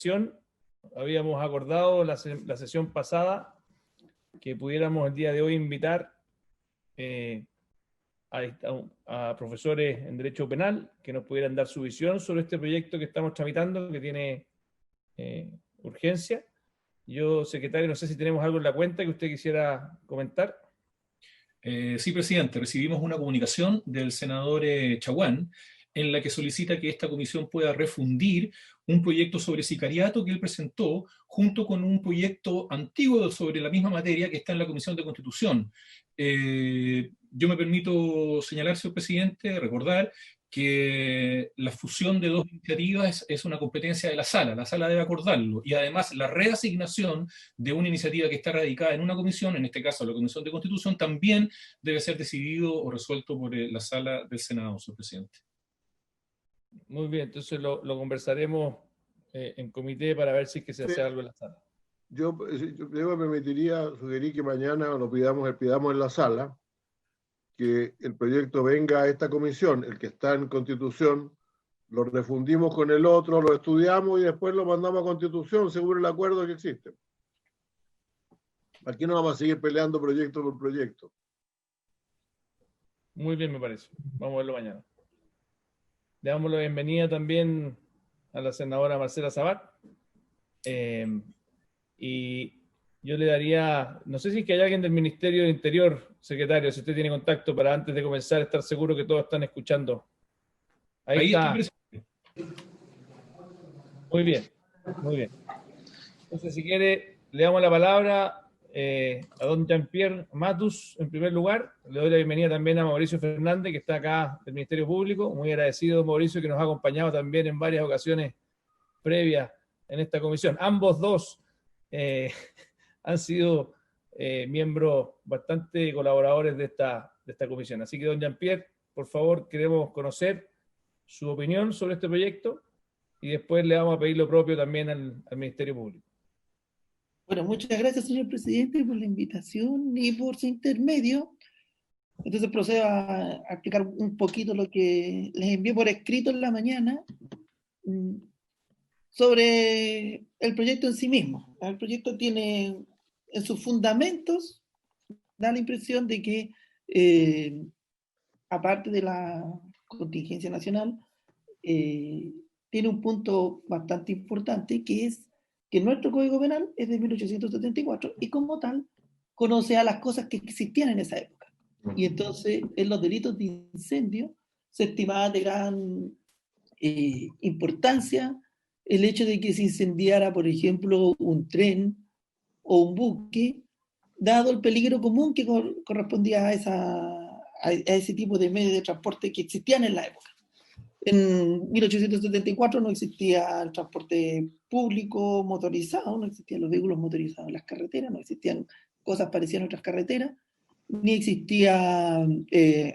sesión. Habíamos acordado la sesión pasada que pudiéramos el día de hoy invitar a profesores en Derecho Penal que nos pudieran dar su visión sobre este proyecto que estamos tramitando, que tiene urgencia. Yo, secretario, no sé si tenemos algo en la cuenta que usted quisiera comentar. Sí, presidente, recibimos una comunicación del senador Chaguán en la que solicita que esta comisión pueda refundir un proyecto sobre sicariato que él presentó junto con un proyecto antiguo sobre la misma materia que está en la Comisión de Constitución. Yo me permito señalar, señor presidente, recordar que la fusión de dos iniciativas es una competencia de la sala debe acordarlo, y además la reasignación de una iniciativa que está radicada en una comisión, en este caso la Comisión de Constitución, también debe ser decidido o resuelto por la sala del Senado, señor presidente. Muy bien, entonces lo conversaremos en comité para ver si es que se hace algo en la sala. Yo me permitiría sugerir que mañana lo pidamos en la sala, que el proyecto venga a esta comisión, el que está en Constitución, lo refundimos con el otro, lo estudiamos y después lo mandamos a Constitución, según el acuerdo que existe. Aquí no vamos a seguir peleando proyecto por proyecto. Muy bien, me parece. Vamos a verlo mañana. Le damos la bienvenida también a la senadora Marcela Sabat. Y yo le daría, no sé si es que hay alguien del Ministerio de Interior, secretario, si usted tiene contacto para antes de comenzar estar seguro que todos están escuchando. Ahí está. Muy bien, muy bien. Entonces, si quiere, le damos la palabra a don Jean-Pierre Matus, en primer lugar. Le doy la bienvenida también a Mauricio Fernández, que está acá del Ministerio Público. Muy agradecido, Mauricio, que nos ha acompañado también en varias ocasiones previas en esta comisión. Ambos dos han sido miembros bastante colaboradores de esta comisión. Así que, don Jean-Pierre, por favor, queremos conocer su opinión sobre este proyecto y después le vamos a pedir lo propio también al Ministerio Público. Bueno, muchas gracias, señor presidente, por la invitación y por su intermedio. Entonces procedo a explicar un poquito lo que les envié por escrito en la mañana sobre el proyecto en sí mismo. El proyecto tiene en sus fundamentos, da la impresión de que, aparte de la contingencia nacional, tiene un punto bastante importante, que es que nuestro Código Penal es de 1874 y como tal conoce a las cosas que existían en esa época. Y entonces en los delitos de incendio se estimaba de gran importancia el hecho de que se incendiara, por ejemplo, un tren o un buque, dado el peligro común que correspondía a ese tipo de medios de transporte que existían en la época. En 1874 no existía el transporte público motorizado, no existían los vehículos motorizados en las carreteras, no existían cosas parecidas a otras carreteras, ni existía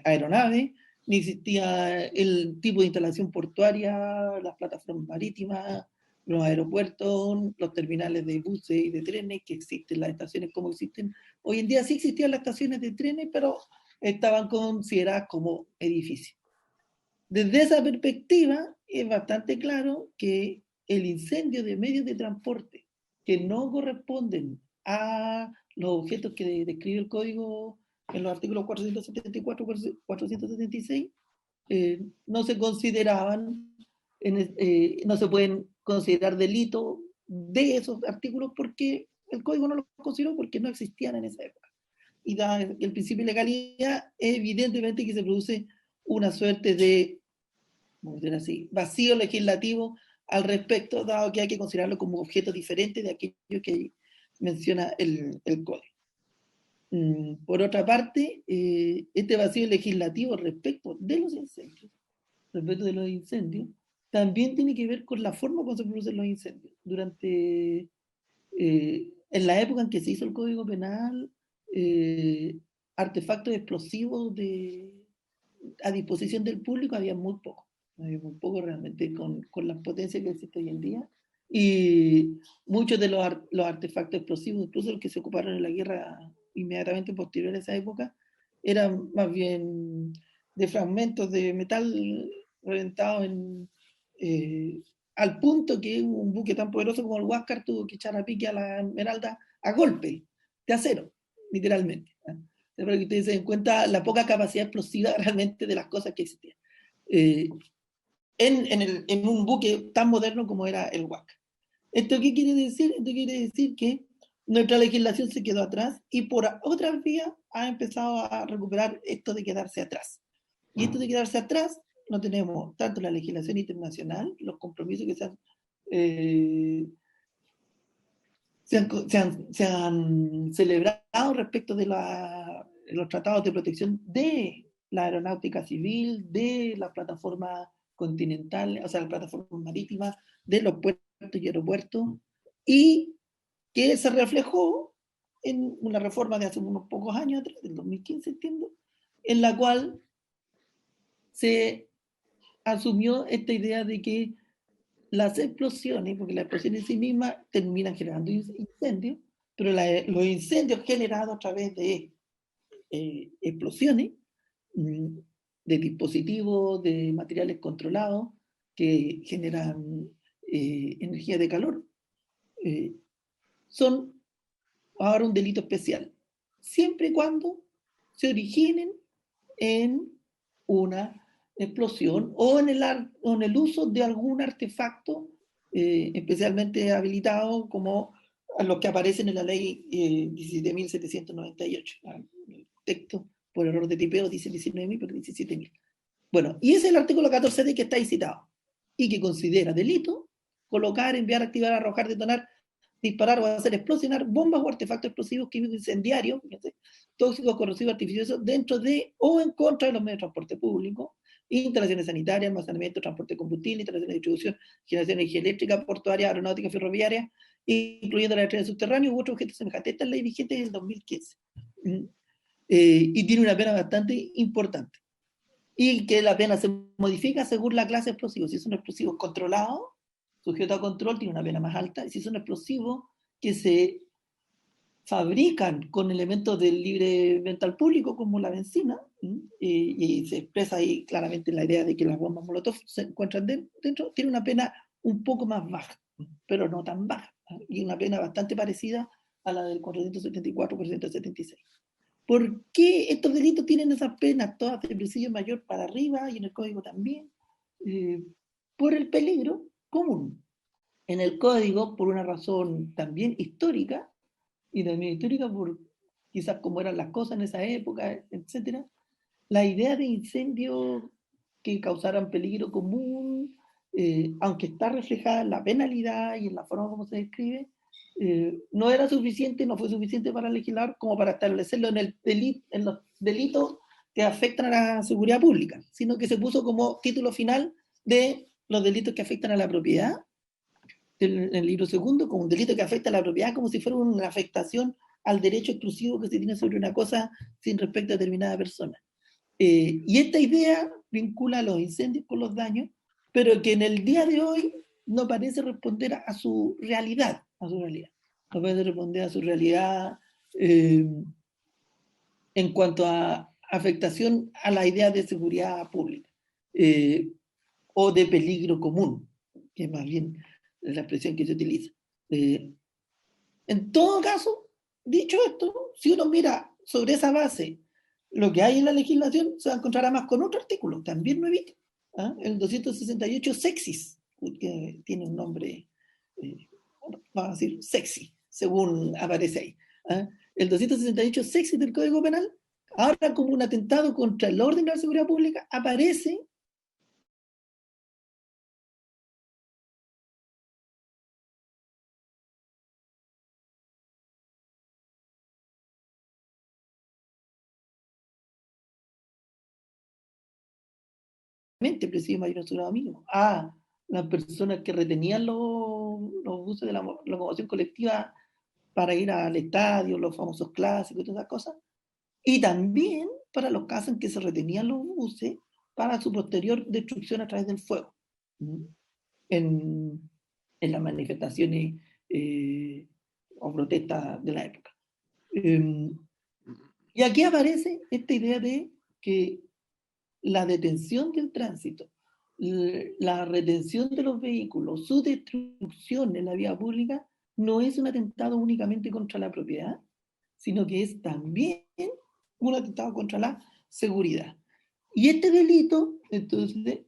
aeronave, ni existía el tipo de instalación portuaria, las plataformas marítimas, los aeropuertos, los terminales de buses y de trenes que existen, las estaciones como existen. Hoy en día sí existían las estaciones de trenes, pero estaban consideradas como edificios. Desde esa perspectiva, es bastante claro que el incendio de medios de transporte que no corresponden a los objetos que describe el código en los artículos 474 y 476 no se consideraban, no se pueden considerar delito de esos artículos porque el código no los consideró porque no existían en esa época. Y da el principio de legalidad, evidentemente que se produce una suerte de, vamos a decir así, vacío legislativo al respecto, dado que hay que considerarlo como objeto diferente de aquello que menciona el código. Por otra parte, este vacío legislativo respecto de los incendios, también tiene que ver con la forma como se producen los incendios. En la época en que se hizo el Código Penal, artefactos explosivos a disposición del público había muy poco realmente con las potencias que existen hoy en día. Y muchos de los artefactos explosivos, incluso los que se ocuparon en la guerra inmediatamente posterior a esa época, eran más bien de fragmentos de metal reventados al punto que un buque tan poderoso como el Huáscar tuvo que echar a pique a la Esmeralda a golpe de acero, literalmente. Para que ustedes se den cuenta la poca capacidad explosiva realmente de las cosas que existían. En un buque tan moderno como era el Huáscar. ¿Esto qué quiere decir? Esto quiere decir que nuestra legislación se quedó atrás y por otras vías ha empezado a recuperar esto de quedarse atrás. Y esto de quedarse atrás no tenemos tanto la legislación internacional, los compromisos que se han celebrado respecto de los tratados de protección de la aeronáutica civil, de las plataformas continentales, o sea, las plataformas marítimas, de los puertos y aeropuertos, y que se reflejó en una reforma de hace unos pocos años atrás, del 2015, entiendo, en la cual se asumió esta idea de que las explosiones, porque las explosiones en sí mismas terminan generando incendios, pero los incendios generados a través de explosiones, de dispositivos, de materiales controlados que generan energía de calor, son ahora un delito especial, siempre y cuando se originen en una explosión o en el uso de algún artefacto especialmente habilitado como los que aparecen en la ley 17.798. El texto por error de tipeo dice 19.000, pero 17.000. Bueno, y ese es el artículo 14D que está ahí citado y que considera delito colocar, enviar, activar, arrojar, detonar, disparar o hacer explosionar bombas o artefactos explosivos, químicos, incendiarios, tóxicos, corrosivos, artificiosos, dentro de o en contra de los medios de transporte público, instalaciones sanitarias, almacenamiento, transporte de combustible, instalaciones de distribución, generación de energía eléctrica, portuaria, aeronáutica, ferroviaria, incluyendo la electricidad subterránea u otros objetos semejantes. Esta es la ley vigente del 2015. Y tiene una pena bastante importante. Y que la pena se modifica según la clase de explosivo. Si es un explosivo controlado, sujeto a control, tiene una pena más alta. Y si son explosivos que se fabrican con elementos del libre venta al público, como la benzina, y se expresa ahí claramente la idea de que las bombas Molotov se encuentran dentro, tiene una pena un poco más baja, pero no tan baja, y una pena bastante parecida a la del 474 por 176. ¿Por qué estos delitos tienen esas penas todas de presidio mayor para arriba y en el código también? Por el peligro común. En el código, por una razón también histórica, y también histórica por quizás cómo eran las cosas en esa época, etc., la idea de incendios que causaran peligro común, aunque está reflejada en la penalidad y en la forma como se describe, no era suficiente, no fue suficiente para legislar como para establecerlo en los delitos que afectan a la seguridad pública, sino que se puso como título final de los delitos que afectan a la propiedad, en el libro segundo, como un delito que afecta a la propiedad, como si fuera una afectación al derecho exclusivo que se tiene sobre una cosa sin respecto a determinada persona. Y esta idea vincula los incendios con los daños, pero que en el día de hoy no parece responder a su realidad, no parece responder a su realidad en cuanto a afectación a la idea de seguridad pública o de peligro común, que es más bien la expresión que se utiliza. En todo caso, dicho esto, si uno mira sobre esa base lo que hay en la legislación, se va a encontrar además con otro artículo, también nuevito, el 268 sexis, que tiene un nombre, vamos a decir, sexy, según aparece ahí. El 268 sexis del Código Penal, ahora como un atentado contra el orden de la seguridad pública, aparece presidio mayor asegurado mínimo a las personas que retenían los buses de la locomoción colectiva para ir al estadio, los famosos clásicos y todas esas cosas, y también para los casos en que se retenían los buses para su posterior destrucción a través del fuego en las manifestaciones o protestas de la época. Y aquí aparece esta idea de que la detención del tránsito la retención de los vehículos, su destrucción en la vía pública, no es un atentado únicamente contra la propiedad, sino que es también un atentado contra la seguridad. Y este delito, entonces,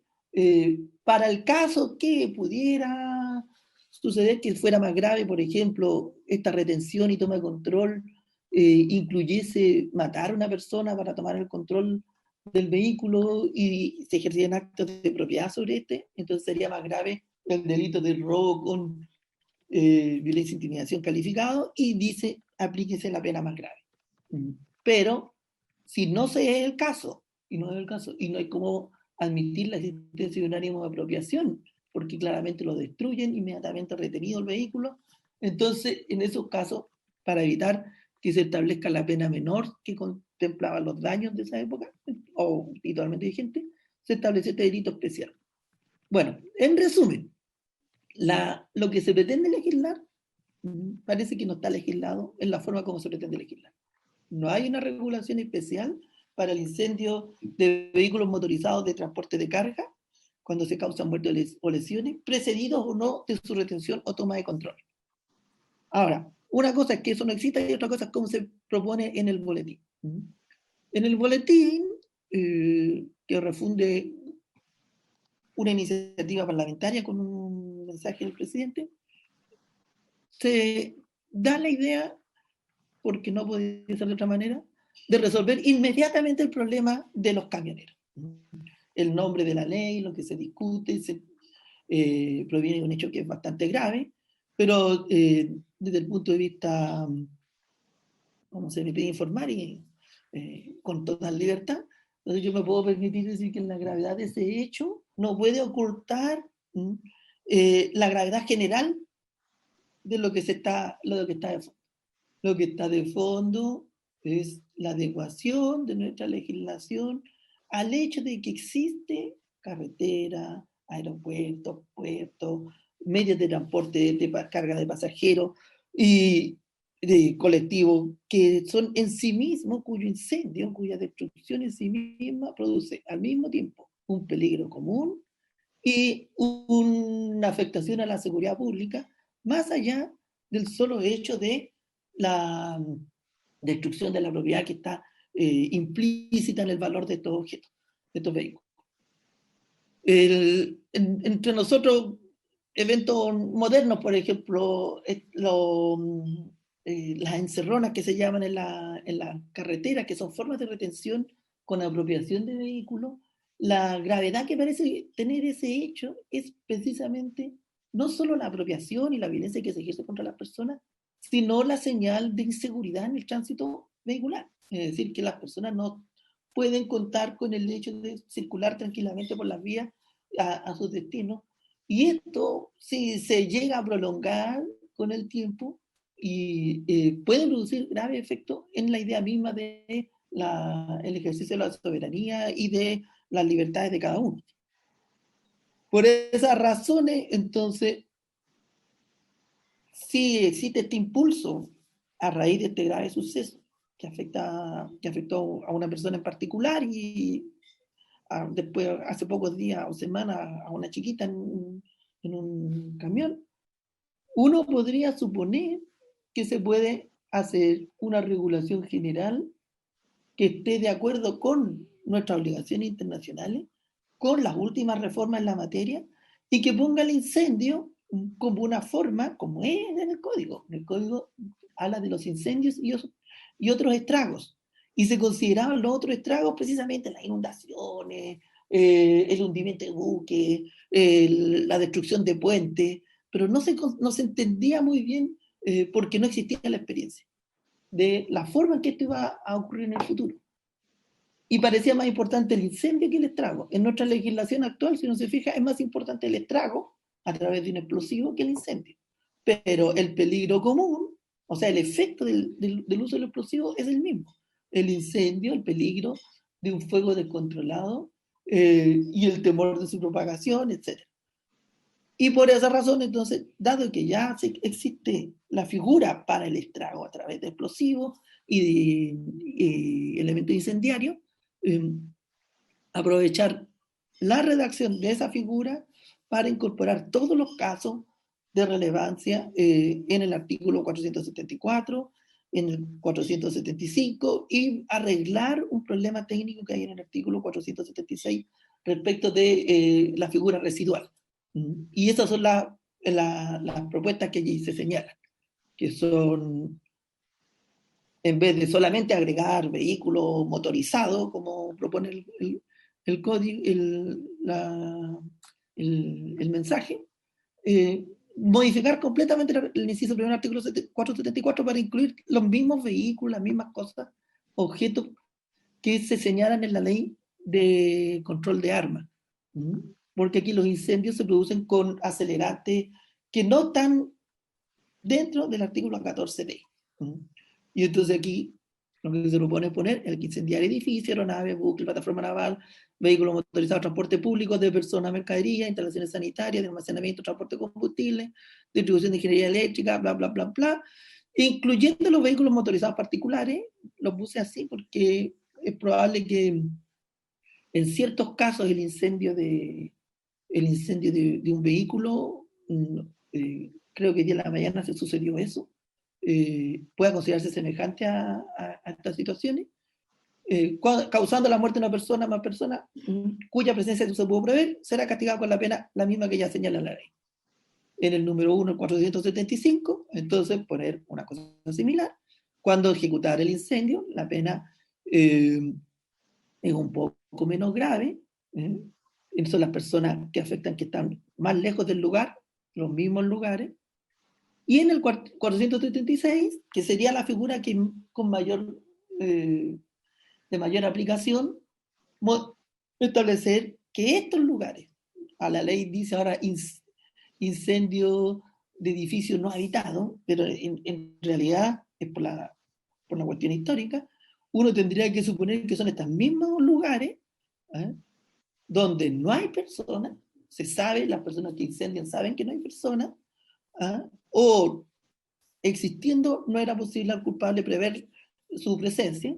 para el caso que pudiera suceder que fuera más grave, por ejemplo, esta retención y toma de control incluyese matar a una persona para tomar el control del vehículo y se ejercían actos de propiedad sobre este, entonces sería más grave el delito de robo con violencia e intimidación calificado y dice aplíquese la pena más grave. Pero si no se es el caso, y no hay cómo admitir la existencia de un ánimo de apropiación, porque claramente lo destruyen, inmediatamente retenido el vehículo, entonces en esos casos, para evitar que se establezca la pena menor que contemplaba los daños de esa época, o habitualmente vigente, se establece este delito especial. Bueno, en resumen, lo que se pretende legislar parece que no está legislado en la forma como se pretende legislar. No hay una regulación especial para el incendio de vehículos motorizados de transporte de carga cuando se causan muertes o lesiones, precedidos o no de su retención o toma de control. Ahora, una cosa es que eso no exista y otra cosa es cómo se propone en el boletín. En el boletín, que refunde una iniciativa parlamentaria con un mensaje del presidente, se da la idea, porque no podía ser de otra manera, de resolver inmediatamente el problema de los camioneros. El nombre de la ley, lo que se discute, proviene de un hecho que es bastante grave, pero desde el punto de vista, como se me pide informar y con total libertad, entonces yo me puedo permitir decir que la gravedad de ese hecho no puede ocultar la gravedad general de lo que está de fondo. Lo que está de fondo es la adecuación de nuestra legislación al hecho de que existe carretera, aeropuertos, puertos, medios de transporte de carga de pasajeros y de colectivos que son en sí mismos, cuyo incendio, cuya destrucción en sí misma produce al mismo tiempo un peligro común y una afectación a la seguridad pública, más allá del solo hecho de la destrucción de la propiedad que está implícita en el valor de estos objetos, de estos vehículos. Entre nosotros, eventos modernos, por ejemplo, las encerronas que se llaman en la carretera, que son formas de retención con apropiación de vehículos, la gravedad que parece tener ese hecho es precisamente no solo la apropiación y la violencia que se ejerce contra las personas, sino la señal de inseguridad en el tránsito vehicular. Es decir, que las personas no pueden contar con el hecho de circular tranquilamente por las vías a sus destinos. Y esto, si se llega a prolongar con el tiempo, y puede producir grave efecto en la idea misma de el ejercicio de la soberanía y de las libertades de cada uno. Por esas razones, entonces, sí existe este impulso a raíz de este grave suceso que afectó a una persona en particular y después, hace pocos días o semanas, a una chiquita en un camión. Uno podría suponer que se puede hacer una regulación general que esté de acuerdo con nuestras obligaciones internacionales, con las últimas reformas en la materia, y que ponga el incendio como una forma, como es en el código. El código habla de los incendios y otros estragos. Y se consideraban los otros estragos precisamente las inundaciones, el hundimiento de buques, la destrucción de puentes, pero no se entendía muy bien porque no existía la experiencia de la forma en que esto iba a ocurrir en el futuro. Y parecía más importante el incendio que el estrago. En nuestra legislación actual, si uno se fija, es más importante el estrago a través de un explosivo que el incendio. Pero el peligro común, o sea, el efecto del uso del explosivo es el mismo. El incendio, el peligro de un fuego descontrolado y el temor de su propagación, etc. Y por esa razón, entonces, dado que ya existe la figura para el estrago a través de explosivos y elementos incendiarios, aprovechar la redacción de esa figura para incorporar todos los casos de relevancia en el artículo 474, en el 475, y arreglar un problema técnico que hay en el artículo 476 respecto de la figura residual. Y esas son las propuestas que allí se señalan, que son, en vez de solamente agregar vehículo motorizado, como propone el código, el mensaje, modificar completamente el inciso primero del artículo 474 para incluir los mismos vehículos, las mismas cosas, objetos que se señalan en la ley de control de armas. Porque aquí los incendios se producen con acelerantes que no están dentro del artículo 14D. Y entonces aquí lo que se propone es poner el que incendiar edificio, aeronave, buque, plataforma naval, vehículo motorizado, transporte público de personas, mercadería, instalaciones sanitarias, de almacenamiento, transporte de combustible, distribución de ingeniería eléctrica, bla, bla, bla, bla, incluyendo los vehículos motorizados particulares. Los puse así porque es probable que en ciertos casos el incendio de un vehículo, creo que hoy día en la mañana se sucedió eso, pueda considerarse semejante a estas situaciones, causando la muerte de una persona más persona cuya presencia no se pudo prever, será castigado con la pena la misma que ya señala la ley. En el número 1, el 475, entonces poner una cosa similar. Cuando ejecutar el incendio, la pena es un poco menos grave. Son las personas que afectan que están más lejos del lugar, los mismos lugares. Y en el 476, que sería la figura que con mayor, de mayor aplicación, establecer que estos lugares, a la ley dice ahora incendio de edificios no habitados, pero en realidad es por la cuestión histórica, uno tendría que suponer que son estos mismos lugares donde no hay personas, se sabe, las personas que incendian saben que no hay personas, o existiendo no era posible al culpable prever su presencia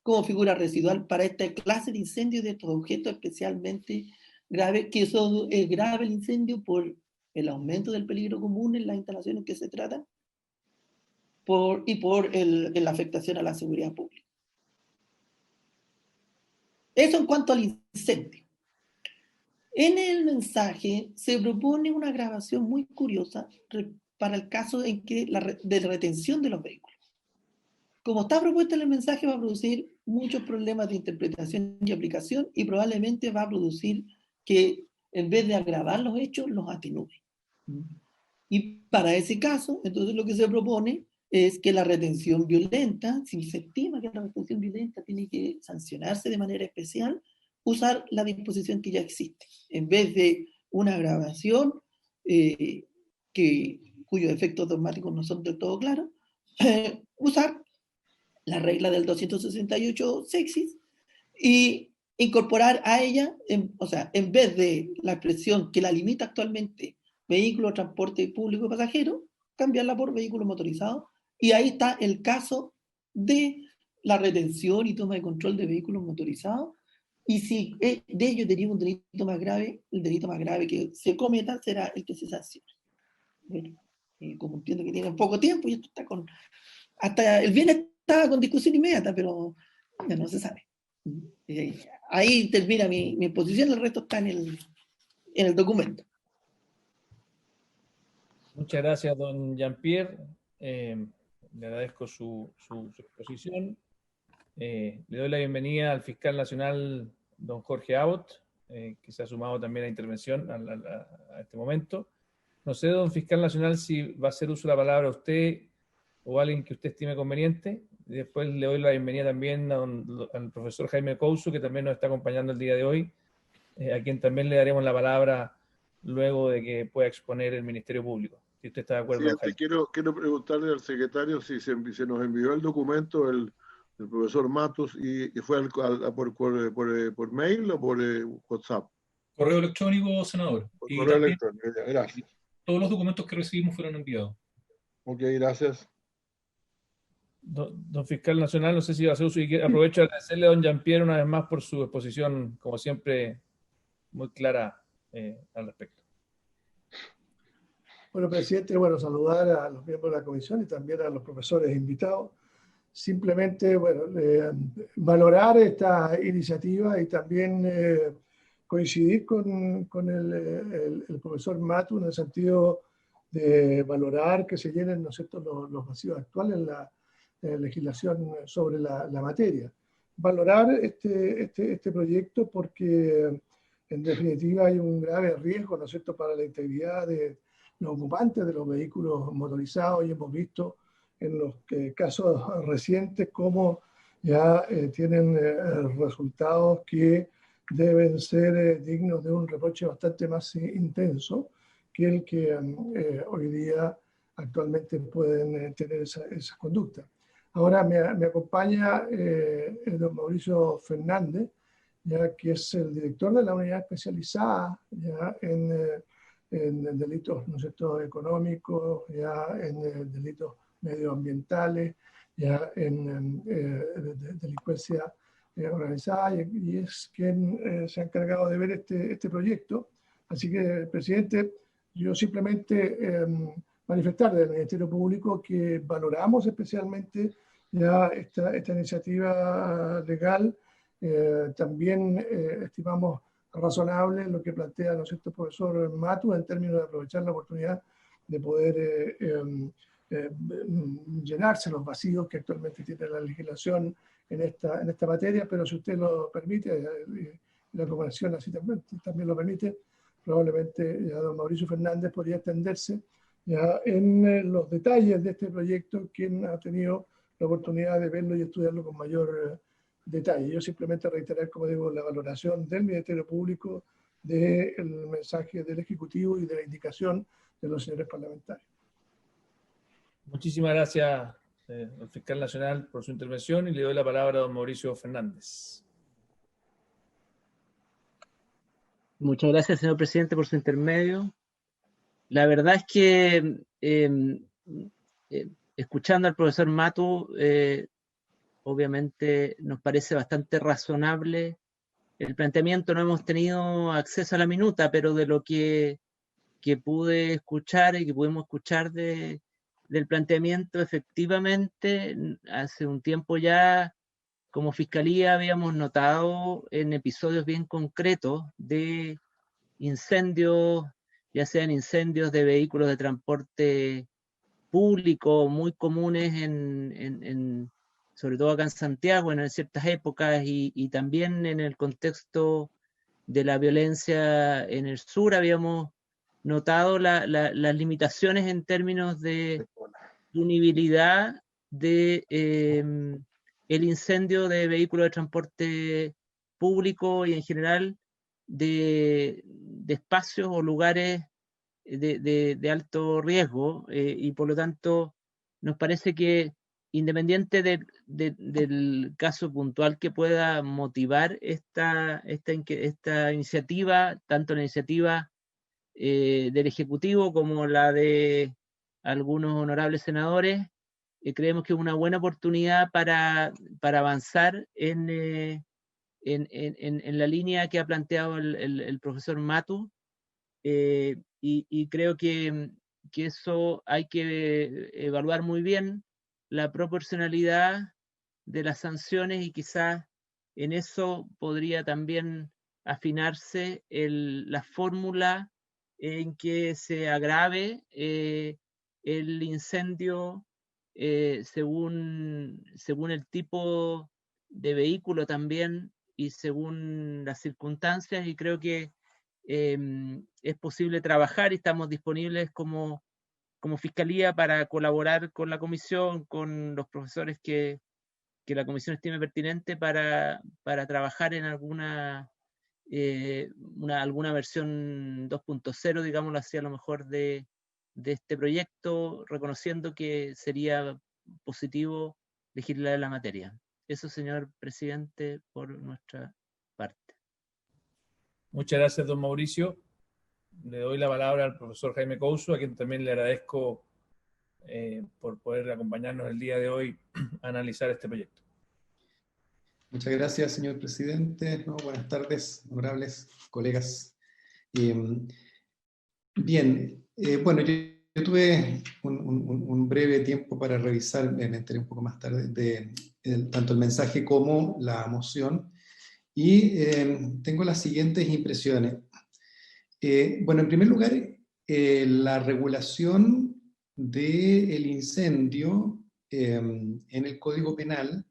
como figura residual para esta clase de incendios de estos objetos especialmente graves, que son grave el incendio por el aumento del peligro común en las instalaciones que se tratan y por la afectación a la seguridad pública. Eso en cuanto al incendio. En el mensaje se propone una grabación muy curiosa para el caso en que de retención de los vehículos. Como está propuesto en el mensaje, va a producir muchos problemas de interpretación y aplicación, y probablemente va a producir que en vez de agravar los hechos, los atenúe. Y para ese caso, entonces lo que se propone es que la retención violenta, si se estima que la retención violenta tiene que sancionarse de manera especial, usar la disposición que ya existe. En vez de una agravación cuyos efectos dogmáticos no son del todo claros, usar la regla del 268 sexis y incorporar a ella, en vez de la expresión que la limita actualmente, vehículo, transporte público y pasajero, cambiarla por vehículo motorizado. Y ahí está el caso de la retención y toma de control de vehículos motorizados. Y si de ello deriva un delito más grave, el delito más grave que se cometa será el que se sancione. Bueno, como entiendo que tienen poco tiempo, y esto está con... Hasta el viernes estaba con discusión inmediata, pero ya no se sabe. Ahí termina mi exposición, el resto está en el documento. Muchas gracias, don Jean-Pierre. Le agradezco su exposición. Le doy la bienvenida al fiscal nacional, don Jorge Abbott, que se ha sumado también a la intervención a este momento. No sé, don fiscal nacional, si va a hacer uso de la palabra usted o alguien que usted estime conveniente. Después le doy la bienvenida también al profesor Jaime Couso, que también nos está acompañando el día de hoy, a quien también le daremos la palabra luego de que pueda exponer el Ministerio Público. Si usted está de acuerdo, don Jaime. Quiero preguntarle al secretario si se nos envió el documento el profesor Matus y fue por mail o por WhatsApp. Correo electrónico, senador. Por correo electrónico, ya, gracias. Todos los documentos que recibimos fueron enviados. Ok, gracias. Don Fiscal Nacional, no sé si va a hacer uso y aprovecho de agradecerle a don Jean-Pierre una vez más por su exposición, como siempre, muy clara al respecto. Bueno, presidente, bueno, saludar a los miembros de la comisión y también a los profesores invitados. Simplemente, bueno, valorar esta iniciativa y también coincidir con el profesor Matu en el sentido de valorar que se llenen, ¿no es cierto?, los vacíos actuales en la legislación sobre la materia. Valorar este proyecto porque, en definitiva, hay un grave riesgo, ¿no es cierto?, para la integridad de los ocupantes de los vehículos motorizados, y hemos visto en los casos recientes cómo ya tienen resultados que deben ser dignos de un reproche bastante más intenso que el que hoy día actualmente pueden tener esa conducta. Ahora me acompaña el don Mauricio Fernández, ya que es el director de la unidad especializada ya en delitos, ¿no es cierto?, económicos, ya en delitos medioambientales, ya en delincuencia organizada, y es quien se ha encargado de ver este proyecto. Así que, presidente, yo simplemente manifestar del Ministerio Público que valoramos especialmente ya esta iniciativa legal. También estimamos razonable lo que plantea, ¿no es cierto?, profesor Matu, en términos de aprovechar la oportunidad de poder llenarse los vacíos que actualmente tiene la legislación en esta materia, pero si usted lo permite, la Comisión así también lo permite, probablemente ya don Mauricio Fernández podría extenderse ya en los detalles de este proyecto, quien ha tenido la oportunidad de verlo y estudiarlo con mayor detalle. Yo simplemente reiterar, como digo, la valoración del Ministerio Público, del mensaje del Ejecutivo y de la indicación de los señores parlamentarios. Muchísimas gracias, al Fiscal Nacional, por su intervención, y le doy la palabra a don Mauricio Fernández. Muchas gracias, señor presidente, por su intermedio. La verdad es que escuchando al profesor Matu, obviamente nos parece bastante razonable el planteamiento. No hemos tenido acceso a la minuta, pero de lo que pude escuchar y que pudimos escuchar del planteamiento, efectivamente, hace un tiempo ya, como Fiscalía, habíamos notado en episodios bien concretos de incendios, ya sean incendios de vehículos de transporte público muy comunes sobre todo acá en Santiago en ciertas épocas, y también en el contexto de la violencia en el sur habíamos notado las limitaciones en términos de punibilidad de el incendio de vehículos de transporte público y en general de espacios o lugares de alto riesgo, y por lo tanto nos parece que, independiente del caso puntual que pueda motivar esta iniciativa, tanto la iniciativa del Ejecutivo como la de algunos honorables senadores, creemos que es una buena oportunidad para avanzar en la línea que ha planteado el profesor Matu, y creo que eso hay que evaluar muy bien la proporcionalidad de las sanciones, y quizás en eso podría también afinarse la fórmula en que se agrave el incendio según el tipo de vehículo también y según las circunstancias, y creo que es posible trabajar y estamos disponibles como Fiscalía para colaborar con la comisión, con los profesores que la comisión estime pertinente para trabajar en alguna versión 2.0, digámoslo así, a lo mejor de este proyecto, reconociendo que sería positivo legislar la materia. Eso, señor presidente, por nuestra parte. Muchas gracias, don Mauricio. Le doy la palabra al profesor Jaime Couso, a quien también le agradezco por poder acompañarnos el día de hoy analizar este proyecto. Muchas gracias, señor presidente. No, buenas tardes, honorables colegas. Bien, bueno, yo tuve un breve tiempo para revisar, me enteré un poco más tarde, tanto el mensaje como la moción, y tengo las siguientes impresiones. Bueno, en primer lugar, la regulación del incendio en el Código Penal,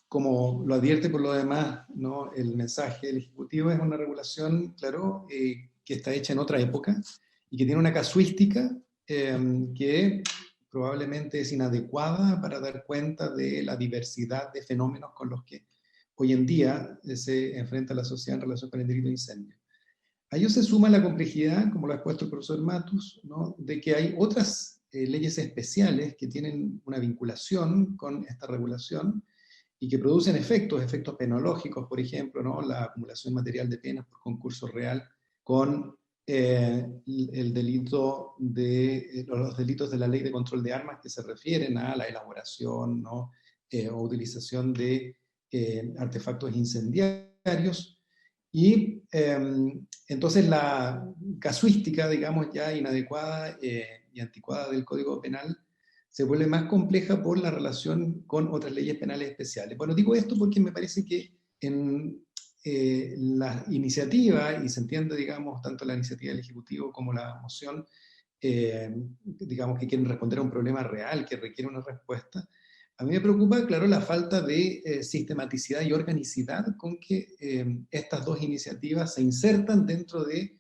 como lo advierte por lo demás, ¿no?, el mensaje del Ejecutivo, es una regulación, claro, que está hecha en otra época y que tiene una casuística que probablemente es inadecuada para dar cuenta de la diversidad de fenómenos con los que hoy en día se enfrenta la sociedad en relación con el delito de incendio. A ello se suma la complejidad, como lo ha expuesto el profesor Matus, ¿no?, de que hay otras leyes especiales que tienen una vinculación con esta regulación y que producen efectos penológicos, por ejemplo, ¿no?, la acumulación material de penas por concurso real con el delito de los delitos de la Ley de Control de Armas, que se refieren a la elaboración, ¿no?, o utilización de artefactos incendiarios. Y entonces la casuística, digamos, ya inadecuada y anticuada del Código Penal se vuelve más compleja por la relación con otras leyes penales especiales. Bueno, digo esto porque me parece que en la iniciativa, y se entiende, digamos, tanto la iniciativa del Ejecutivo como la moción, digamos, que quieren responder a un problema real que requiere una respuesta. A mí me preocupa, claro, la falta de sistematicidad y organicidad con que estas dos iniciativas se insertan dentro de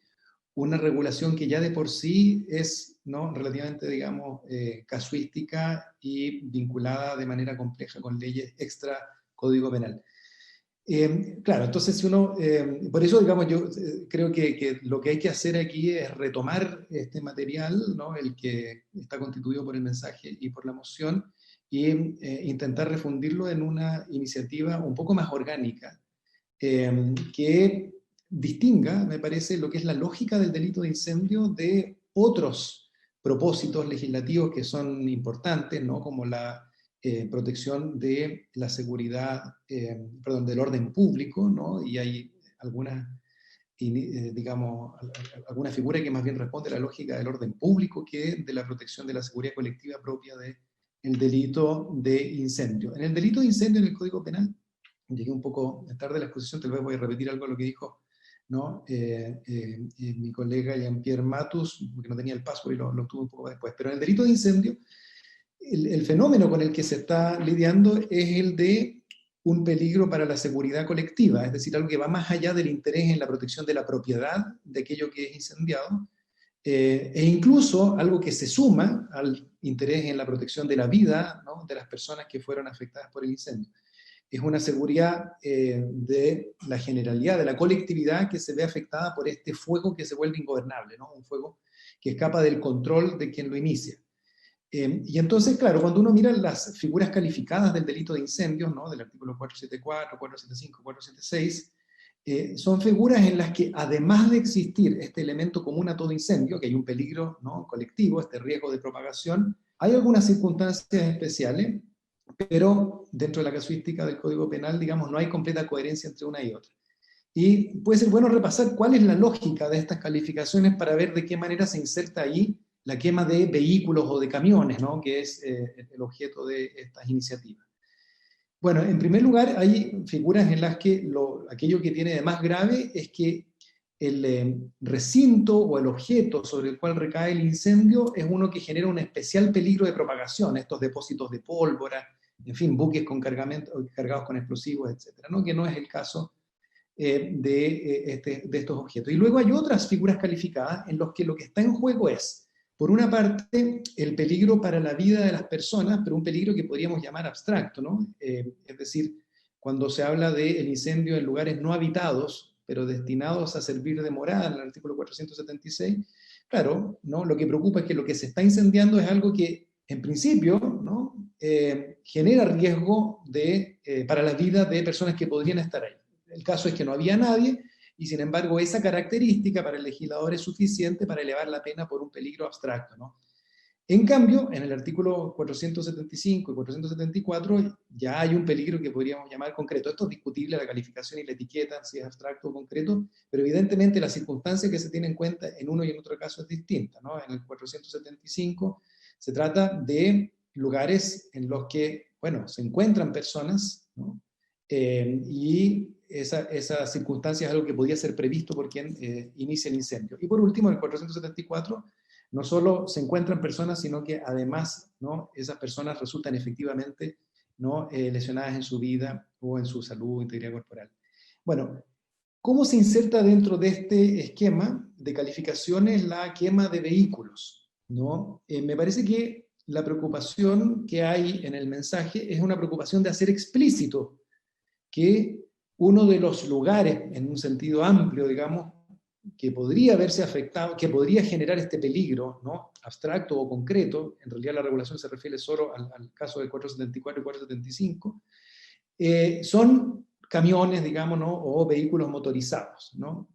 una regulación que ya de por sí es, ¿no?, relativamente, digamos, casuística y vinculada de manera compleja con leyes extra Código Penal. Claro, entonces si uno, por eso, digamos, yo creo que lo que hay que hacer aquí es retomar este material, ¿no?, el que está constituido por el mensaje y por la moción, y intentar refundirlo en una iniciativa un poco más orgánica, que distinga, me parece, lo que es la lógica del delito de incendio de otros propósitos legislativos que son importantes, ¿no?, como la protección de la seguridad, perdón, del orden público, ¿no?, y hay algunas, digamos, alguna figura que más bien responde a la lógica del orden público que de la protección de la seguridad colectiva propia del delito de incendio. En el delito de incendio en el Código Penal, llegué un poco tarde a la exposición, tal vez voy a repetir algo de lo que dijo, ¿no?, mi colega Jean-Pierre Matus, porque no tenía el paso y lo obtuve un poco después. Pero en el delito de incendio, el fenómeno con el que se está lidiando es el de un peligro para la seguridad colectiva, es decir, algo que va más allá del interés en la protección de la propiedad de aquello que es incendiado, e incluso algo que se suma al interés en la protección de la vida, ¿no?, de las personas que fueron afectadas por el incendio. Es una seguridad de la generalidad, de la colectividad que se ve afectada por este fuego que se vuelve ingobernable, ¿no?, un fuego que escapa del control de quien lo inicia. Y entonces, claro, cuando uno mira las figuras calificadas del delito de incendios, ¿no?, del artículo 474, 475, 476, son figuras en las que, además de existir este elemento común a todo incendio, que hay un peligro, ¿no?, colectivo, este riesgo de propagación, hay algunas circunstancias especiales, pero dentro de la casuística del Código Penal, digamos, no hay completa coherencia entre una y otra. Y puede ser bueno repasar cuál es la lógica de estas calificaciones para ver de qué manera se inserta ahí la quema de vehículos o de camiones, ¿no?, que es el objeto de estas iniciativas. Bueno, en primer lugar, hay figuras en las que aquello que tiene de más grave es que el recinto o el objeto sobre el cual recae el incendio es uno que genera un especial peligro de propagación, estos depósitos de pólvora, en fin, buques cargados con explosivos, etcétera, ¿no?, que no es el caso de estos objetos. Y luego hay otras figuras calificadas en los que lo que está en juego es, por una parte, el peligro para la vida de las personas, pero un peligro que podríamos llamar abstracto, ¿no? Es decir, cuando se habla del incendio en lugares no habitados, pero destinados a servir de morada, en el artículo 476, claro, ¿no?, lo que preocupa es que lo que se está incendiando es algo que, en principio, ¿no?, genera riesgo para la vida de personas que podrían estar ahí. El caso es que no había nadie, y sin embargo esa característica para el legislador es suficiente para elevar la pena por un peligro abstracto, ¿no? En cambio, en el artículo 475 y 474 ya hay un peligro que podríamos llamar concreto. Esto es discutible, la calificación y la etiqueta, si es abstracto o concreto, pero evidentemente la circunstancia que se tiene en cuenta en uno y en otro caso es distinta, ¿no? En el 475 se trata de lugares en los que, bueno, se encuentran personas, ¿no? Y esa circunstancia es algo que podía ser previsto por quien inicia el incendio. Y por último, en el 474, no solo se encuentran personas, sino que además, ¿no?, esas personas resultan efectivamente, ¿no?, lesionadas en su vida o en su salud o integridad corporal. Bueno, ¿cómo se inserta dentro de este esquema de calificaciones la quema de vehículos, ¿no? Me parece que la preocupación que hay en el mensaje es una preocupación de hacer explícito que uno de los lugares, en un sentido amplio, digamos, que podría verse afectado, que podría generar este peligro, ¿no?, abstracto o concreto, en realidad la regulación se refiere solo al caso de 474 y 475, son camiones, digamos, ¿no?, o vehículos motorizados, ¿no?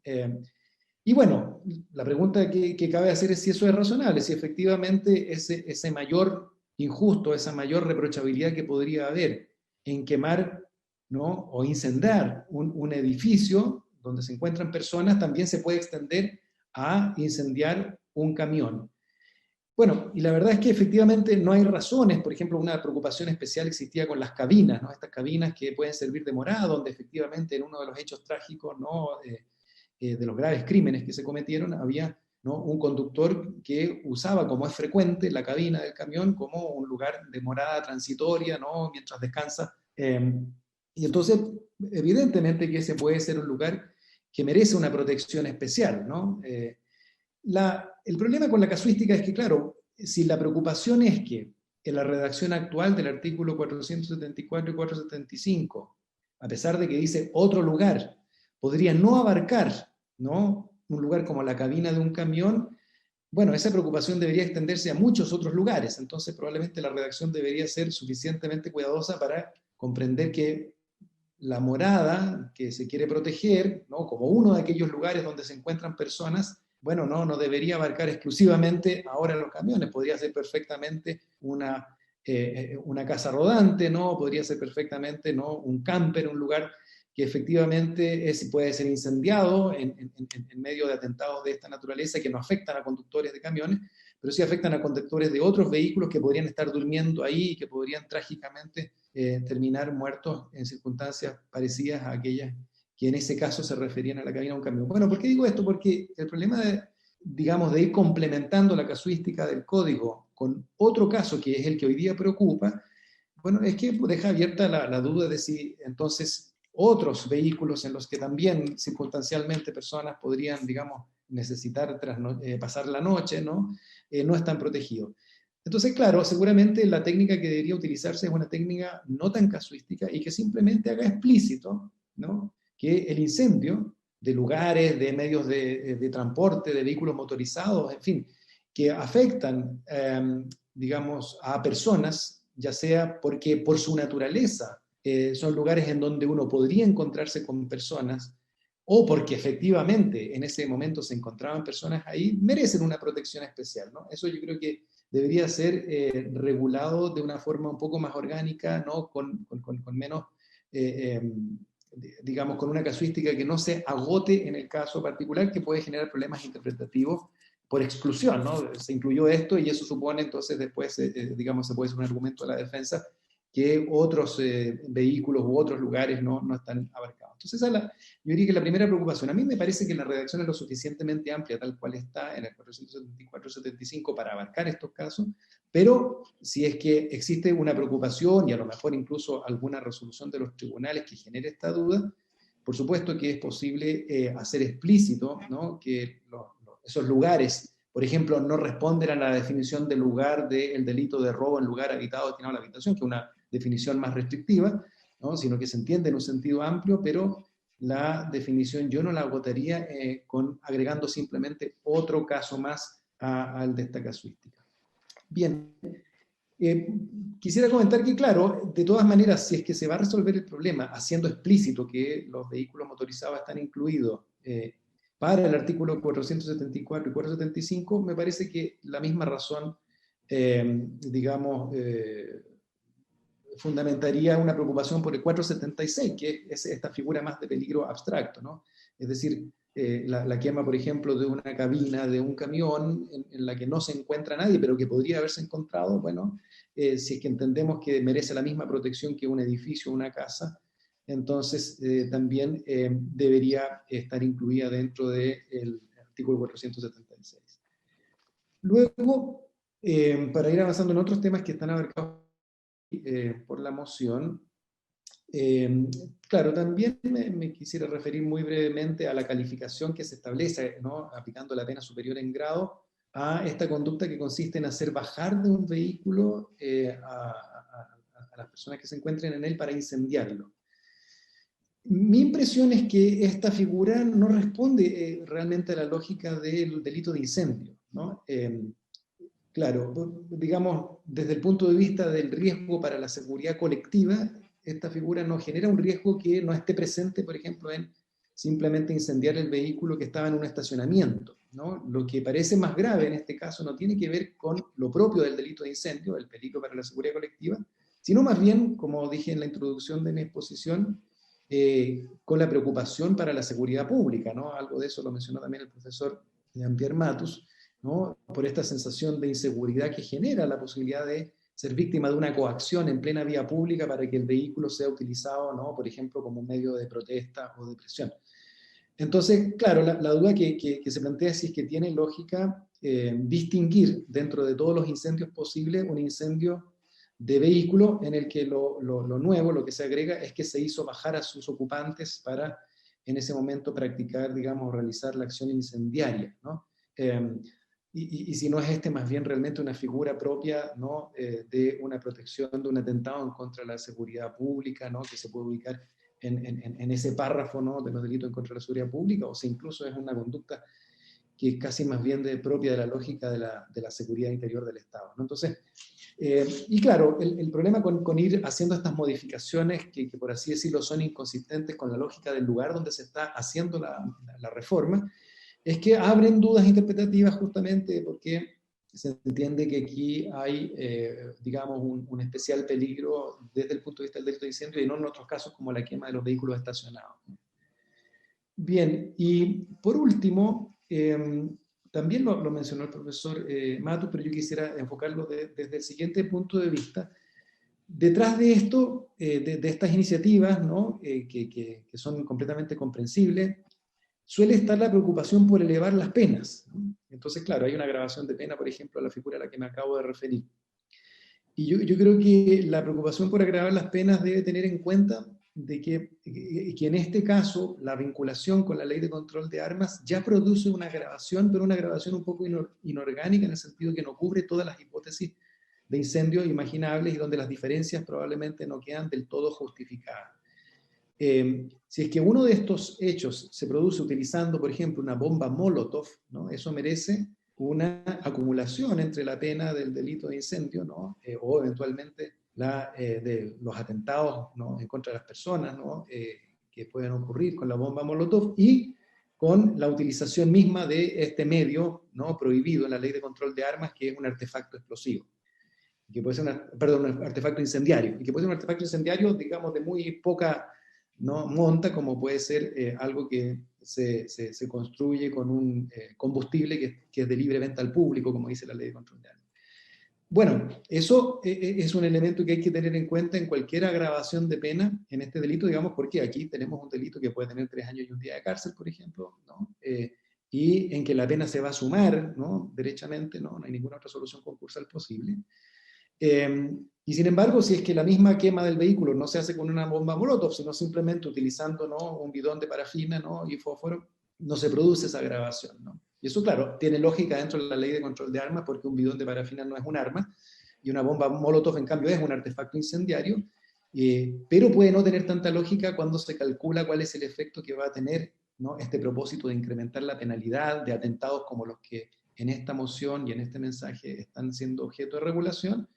Y bueno, la pregunta que cabe hacer es si eso es razonable, si efectivamente ese mayor injusto, esa mayor reprochabilidad que podría haber en quemar, ¿no?, o incendiar un edificio donde se encuentran personas, también se puede extender a incendiar un camión. Bueno, y la verdad es que efectivamente no hay razones. Por ejemplo, una preocupación especial existía con las cabinas, ¿no? Estas cabinas que pueden servir de morada, donde efectivamente en uno de los hechos trágicos, ¿no?, de los graves crímenes que se cometieron, había, ¿no?, un conductor que usaba, como es frecuente, la cabina del camión como un lugar de morada transitoria, ¿no?, mientras descansa. Y entonces, evidentemente que ese puede ser un lugar que merece una protección especial, ¿no? El problema con la casuística es que, claro, si la preocupación es que en la redacción actual del artículo 474 y 475, a pesar de que dice otro lugar, podría no abarcar, ¿no?, un lugar como la cabina de un camión, bueno, esa preocupación debería extenderse a muchos otros lugares. Entonces, probablemente la redacción debería ser suficientemente cuidadosa para comprender que la morada que se quiere proteger, ¿no?, como uno de aquellos lugares donde se encuentran personas, bueno, no debería abarcar exclusivamente ahora los camiones, podría ser perfectamente una casa rodante, ¿no? Podría ser perfectamente, ¿no?, un camper, un lugar que efectivamente puede ser incendiado en medio de atentados de esta naturaleza que no afectan a conductores de camiones, pero sí afectan a conductores de otros vehículos que podrían estar durmiendo ahí y que podrían trágicamente terminar muertos en circunstancias parecidas a aquellas que en ese caso se referían a la cabina de un camión. Bueno, ¿por qué digo esto? Porque el problema digamos, de ir complementando la casuística del código con otro caso que es el que hoy día preocupa, bueno, es que deja abierta la duda de si entonces otros vehículos en los que también circunstancialmente personas podrían, digamos, necesitar pasar la noche, ¿no?, no están protegidos. Entonces, claro, seguramente la técnica que debería utilizarse es una técnica no tan casuística y que simplemente haga explícito, ¿no?, que el incendio de lugares, de medios de transporte, de vehículos motorizados, en fin, que afectan, digamos, a personas, ya sea porque por su naturaleza son lugares en donde uno podría encontrarse con personas, o porque efectivamente en ese momento se encontraban personas ahí, merecen una protección especial, ¿no? Eso yo creo que debería ser regulado de una forma un poco más orgánica, ¿no?, con menos, digamos, con una casuística que no se agote en el caso particular, que puede generar problemas interpretativos por exclusión, ¿no? Se incluyó esto y eso supone entonces después, digamos, se puede ser un argumento de la defensa que otros vehículos u otros lugares no están abarcados. Entonces, yo diría que la primera preocupación, a mí me parece que la redacción es lo suficientemente amplia, tal cual está en el 474-75 para abarcar estos casos, pero si es que existe una preocupación y a lo mejor incluso alguna resolución de los tribunales que genere esta duda, por supuesto que es posible hacer explícito, ¿no?, que esos lugares, por ejemplo, no responden a la definición del lugar del delito de robo en lugar habitado destinado a la habitación, que es una definición más restrictiva, ¿no?, sino que se entiende en un sentido amplio, pero la definición yo no la agotaría agregando simplemente otro caso más al de esta casuística. Bien, quisiera comentar que, claro, de todas maneras, si es que se va a resolver el problema haciendo explícito que los vehículos motorizados están incluidos para el artículo 474 y 475, me parece que la misma razón digamos, fundamentaría una preocupación por el 476, que es esta figura más de peligro abstracto, ¿no? Es decir, la quema, por ejemplo, de una cabina de un camión en la que no se encuentra nadie, pero que podría haberse encontrado, bueno, si es que entendemos que merece la misma protección que un edificio o una casa, entonces también debería estar incluida dentro del artículo 476. Luego, para ir avanzando en otros temas que están abarcados por la moción, claro, también me quisiera referir muy brevemente a la calificación que se establece, ¿no?, aplicando la pena superior en grado a esta conducta que consiste en hacer bajar de un vehículo a las personas que se encuentren en él para incendiarlo. Mi impresión es que esta figura no responde realmente a la lógica del delito de incendio, ¿no? Claro, digamos, desde el punto de vista del riesgo para la seguridad colectiva, esta figura no genera un riesgo que no esté presente, por ejemplo, en simplemente incendiar el vehículo que estaba en un estacionamiento, ¿no? Lo que parece más grave en este caso no tiene que ver con lo propio del delito de incendio, el peligro para la seguridad colectiva, sino más bien, como dije en la introducción de mi exposición, con la preocupación para la seguridad pública, ¿no? Algo de eso lo mencionó también el profesor Jean-Pierre Matus, ¿no? Por esta sensación de inseguridad que genera la posibilidad de ser víctima de una coacción en plena vía pública para que el vehículo sea utilizado, ¿no?, por ejemplo, como un medio de protesta o de presión. Entonces, claro, la duda que se plantea es si es que tiene lógica distinguir dentro de todos los incendios posibles un incendio de vehículo en el que lo nuevo, lo que se agrega, es que se hizo bajar a sus ocupantes para en ese momento practicar, digamos, realizar la acción incendiaria, ¿no? Y si no es más bien realmente una figura propia, ¿no?, de una protección, de un atentado en contra de la seguridad pública, ¿no?, que se puede ubicar en ese párrafo, ¿no?, de los delitos en contra de la seguridad pública, o si incluso es una conducta que es casi más bien propia de la lógica de la seguridad interior del Estado, ¿no? Entonces, y claro, el problema con ir haciendo estas modificaciones que por así decirlo son inconsistentes con la lógica del lugar donde se está haciendo la reforma, es que abren dudas interpretativas justamente porque se entiende que aquí hay, digamos, un especial peligro desde el punto de vista del delito de incendio y no en otros casos como la quema de los vehículos estacionados. Bien, y por último, también lo mencionó el profesor Matus, pero yo quisiera enfocarlo desde el siguiente punto de vista. Detrás de esto, de estas iniciativas, ¿no?, que son completamente comprensibles, suele estar la preocupación por elevar las penas, ¿no? Entonces, claro, hay una agravación de pena, por ejemplo, a la figura a la que me acabo de referir. Y yo creo que la preocupación por agravar las penas debe tener en cuenta de que en este caso la vinculación con la ley de control de armas ya produce una agravación, pero una agravación un poco inorgánica en el sentido que no cubre todas las hipótesis de incendios imaginables y donde las diferencias probablemente no quedan del todo justificadas. Si es que uno de estos hechos se produce utilizando, por ejemplo, una bomba Molotov, ¿no?, eso merece una acumulación entre la pena del delito de incendio, ¿no?, o eventualmente de los atentados, ¿no?, en contra de las personas, ¿no?, que pueden ocurrir con la bomba Molotov y con la utilización misma de este medio, ¿no?, prohibido en la ley de control de armas, que es un artefacto explosivo. Que puede ser un artefacto incendiario, y que puede ser un artefacto incendiario, digamos, de muy poca, ¿no?, monta, como puede ser algo que se construye con un combustible que es de libre venta al público, como dice la ley de control de armas. Bueno, eso es un elemento que hay que tener en cuenta en cualquier agravación de pena en este delito, digamos, porque aquí tenemos un delito que puede tener 3 años y un día de cárcel, por ejemplo, ¿no?, y en que la pena se va a sumar, ¿no?, derechamente, ¿no?, no hay ninguna otra solución concursal posible. Y sin embargo, si es que la misma quema del vehículo no se hace con una bomba Molotov, sino simplemente utilizando, ¿no?, un bidón de parafina, ¿no?, y fósforo, no se produce esa agravación, ¿no? Y eso, claro, tiene lógica dentro de la ley de control de armas, porque un bidón de parafina no es un arma, y una bomba Molotov, en cambio, es un artefacto incendiario, pero puede no tener tanta lógica cuando se calcula cuál es el efecto que va a tener, ¿no?, este propósito de incrementar la penalidad de atentados como los que en esta moción y en este mensaje están siendo objeto de regulación,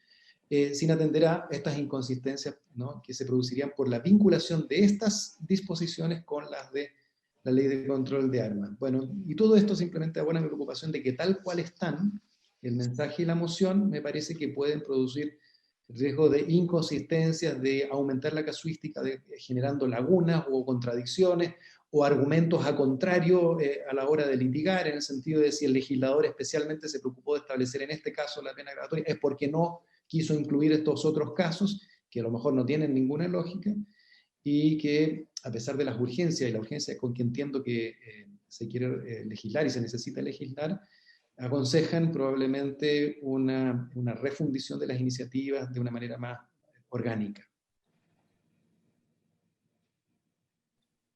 sin atender a estas inconsistencias, ¿no?, que se producirían por la vinculación de estas disposiciones con las de la ley de control de armas. Bueno, y todo esto simplemente abona mi preocupación de que tal cual están, el mensaje y la moción, me parece que pueden producir riesgo de inconsistencias, de aumentar la casuística, generando lagunas o contradicciones, o argumentos a contrario a la hora de litigar, en el sentido de si el legislador especialmente se preocupó de establecer en este caso la pena gravatoria, es porque no quiso incluir estos otros casos, que a lo mejor no tienen ninguna lógica, y que a pesar de las urgencias, y la urgencia con que entiendo que se quiere legislar y se necesita legislar, aconsejan probablemente una refundición de las iniciativas de una manera más orgánica.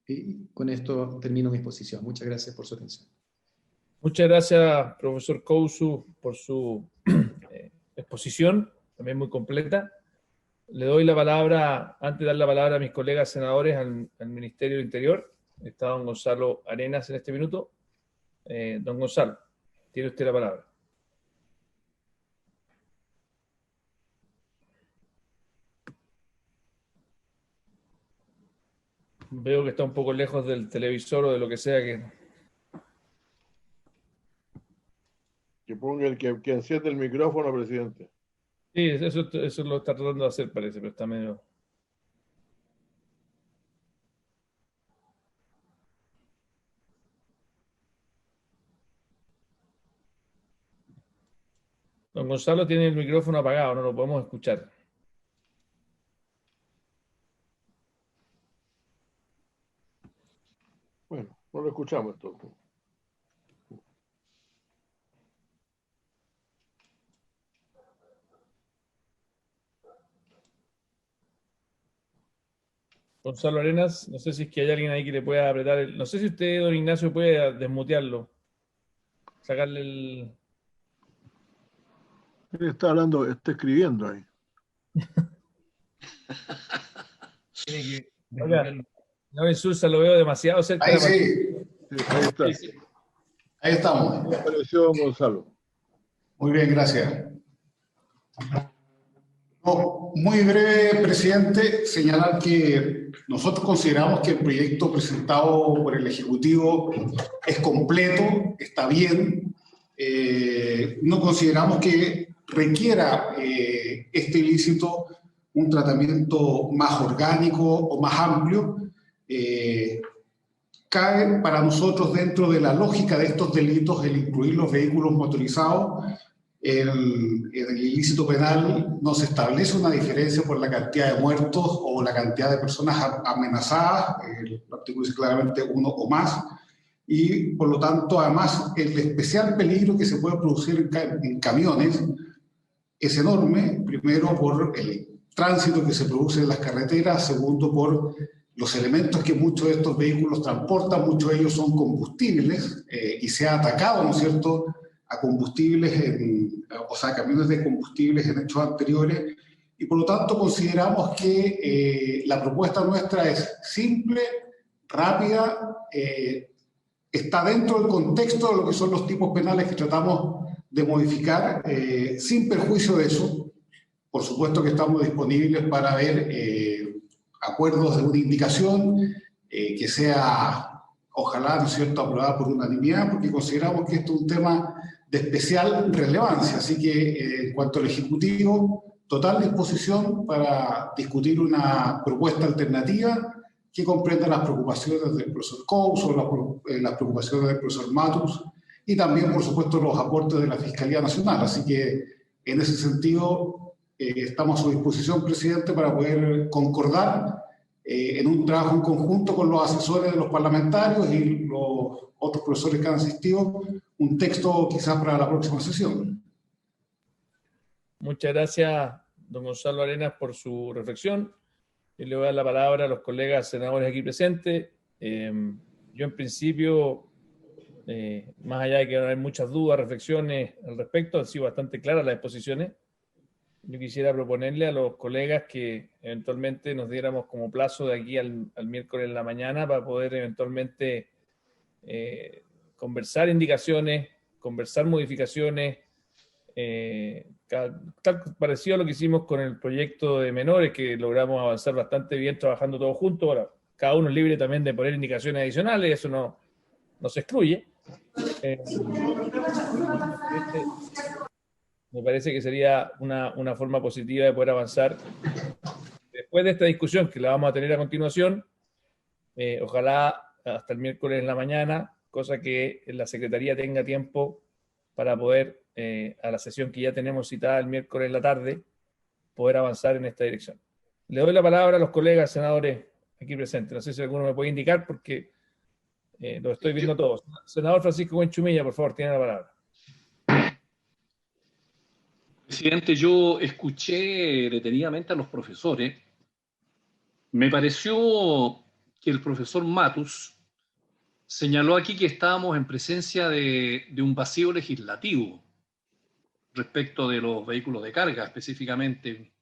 Y con esto termino mi exposición. Muchas gracias por su atención. Muchas gracias, profesor Couso, por su exposición, también muy completa. Le doy la palabra, antes de dar la palabra a mis colegas senadores, al Ministerio del Interior. Está don Gonzalo Arenas en este minuto. Don Gonzalo, tiene usted la palabra. Veo que está un poco lejos del televisor o de lo que sea que... Que ponga el que enciende el micrófono, presidente. Sí, eso lo está tratando de hacer, parece, pero está medio... Don Gonzalo tiene el micrófono apagado, no lo podemos escuchar. Bueno, no lo escuchamos entonces. Gonzalo Arenas, no sé si es que hay alguien ahí que le pueda apretar el... No sé si usted, don Ignacio, puede desmutearlo. Sacarle el... Él está hablando, está escribiendo ahí. Tiene que Oiga, no me insulta, lo veo demasiado cerca. Ahí de la sí, Sí, ahí está. pantalla. Sí. ahí estamos. ¿Qué le pareció, don Gonzalo? Muy bien, gracias. No, muy breve, presidente, señalar que nosotros consideramos que el proyecto presentado por el Ejecutivo es completo, está bien. No consideramos que requiera este ilícito un tratamiento más orgánico o más amplio. Cabe para nosotros dentro de la lógica de estos delitos el incluir los vehículos motorizados. En el ilícito penal no se establece una diferencia por la cantidad de muertos o la cantidad de personas amenazadas, el artículo dice claramente uno o más, y por lo tanto además el especial peligro que se puede producir en camiones es enorme, primero por el tránsito que se produce en las carreteras, segundo por los elementos que muchos de estos vehículos transportan, muchos de ellos son combustibles y se ha atacado, ¿no es cierto?, a combustibles, o sea, camiones de combustibles en hechos anteriores, y por lo tanto consideramos que la propuesta nuestra es simple, rápida, está dentro del contexto de lo que son los tipos penales que tratamos de modificar, sin perjuicio de eso. Por supuesto que estamos disponibles para ver acuerdos de una indicación que sea, ojalá, ¿no es cierto?, aprobada por unanimidad, porque consideramos que esto es un tema de especial relevancia. Así que en cuanto al Ejecutivo, total disposición para discutir una propuesta alternativa que comprenda las preocupaciones del profesor Couso, las preocupaciones del profesor Matus y también, por supuesto, los aportes de la Fiscalía Nacional. Así que en ese sentido estamos a su disposición, presidente, para poder concordar en un trabajo en conjunto con los asesores de los parlamentarios y los otros profesores que han asistido, un texto quizás para la próxima sesión. Muchas gracias, don Gonzalo Arenas, por su reflexión. Y le voy a dar la palabra a los colegas senadores aquí presentes. Yo, en principio, más allá de que no hay muchas dudas, reflexiones al respecto, han sido bastante claras las exposiciones. Yo quisiera proponerle a los colegas que eventualmente nos diéramos como plazo de aquí al miércoles en la mañana para poder eventualmente conversar indicaciones, conversar modificaciones, tal parecido a lo que hicimos con el proyecto de menores, que logramos avanzar bastante bien trabajando todos juntos. Ahora, cada uno es libre también de poner indicaciones adicionales, eso no se excluye. Me parece que sería una forma positiva de poder avanzar. Después de esta discusión, que la vamos a tener a continuación, ojalá hasta el miércoles en la mañana, cosa que la Secretaría tenga tiempo para poder, a la sesión que ya tenemos citada el miércoles en la tarde, poder avanzar en esta dirección. Le doy la palabra a los colegas senadores aquí presentes. No sé si alguno me puede indicar porque lo estoy viendo todos. Senador Francisco Buenchumilla, por favor, tiene la palabra. Presidente, yo escuché detenidamente a los profesores. Me pareció que el profesor Matus señaló aquí que estábamos en presencia de un vacío legislativo respecto de los vehículos de carga específicamente.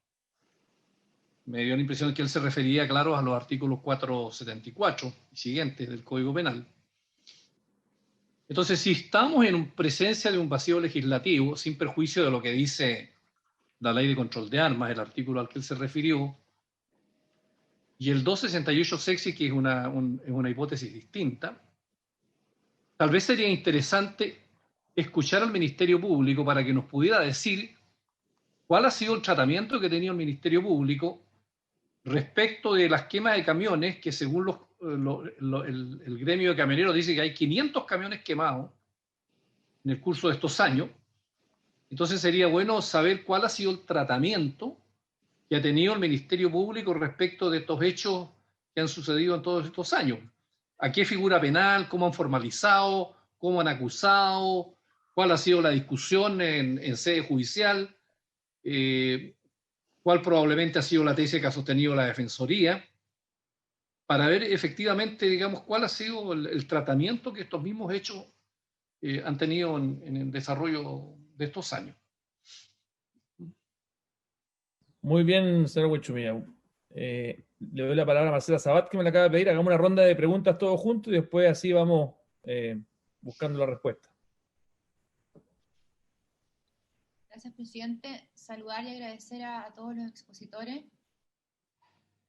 Me dio la impresión de que él se refería, claro, a los artículos 474 y siguientes del Código Penal. Entonces, si estamos en presencia de un vacío legislativo, sin perjuicio de lo que dice la Ley de Control de Armas, el artículo al que él se refirió, y el 268 sexy, que es una hipótesis distinta, tal vez sería interesante escuchar al Ministerio Público para que nos pudiera decir cuál ha sido el tratamiento que ha tenido el Ministerio Público respecto de las quemas de camiones, que según el gremio de camioneros dice que hay 500 camiones quemados en el curso de estos años. Entonces sería bueno saber cuál ha sido el tratamiento que ha tenido el Ministerio Público respecto de estos hechos que han sucedido en todos estos años. ¿A qué figura penal? ¿Cómo han formalizado? ¿Cómo han acusado? ¿Cuál ha sido la discusión en sede judicial? ¿Cuál probablemente ha sido la tesis que ha sostenido la Defensoría? Para ver efectivamente, digamos, cuál ha sido el tratamiento que estos mismos hechos han tenido en el desarrollo de estos años. Muy bien, señor Buenchumilla. Le doy la palabra a Marcela Sabat, que me la acaba de pedir. Hagamos una ronda de preguntas todos juntos y después así vamos buscando la respuesta. Gracias, presidente. Saludar y agradecer a todos los expositores.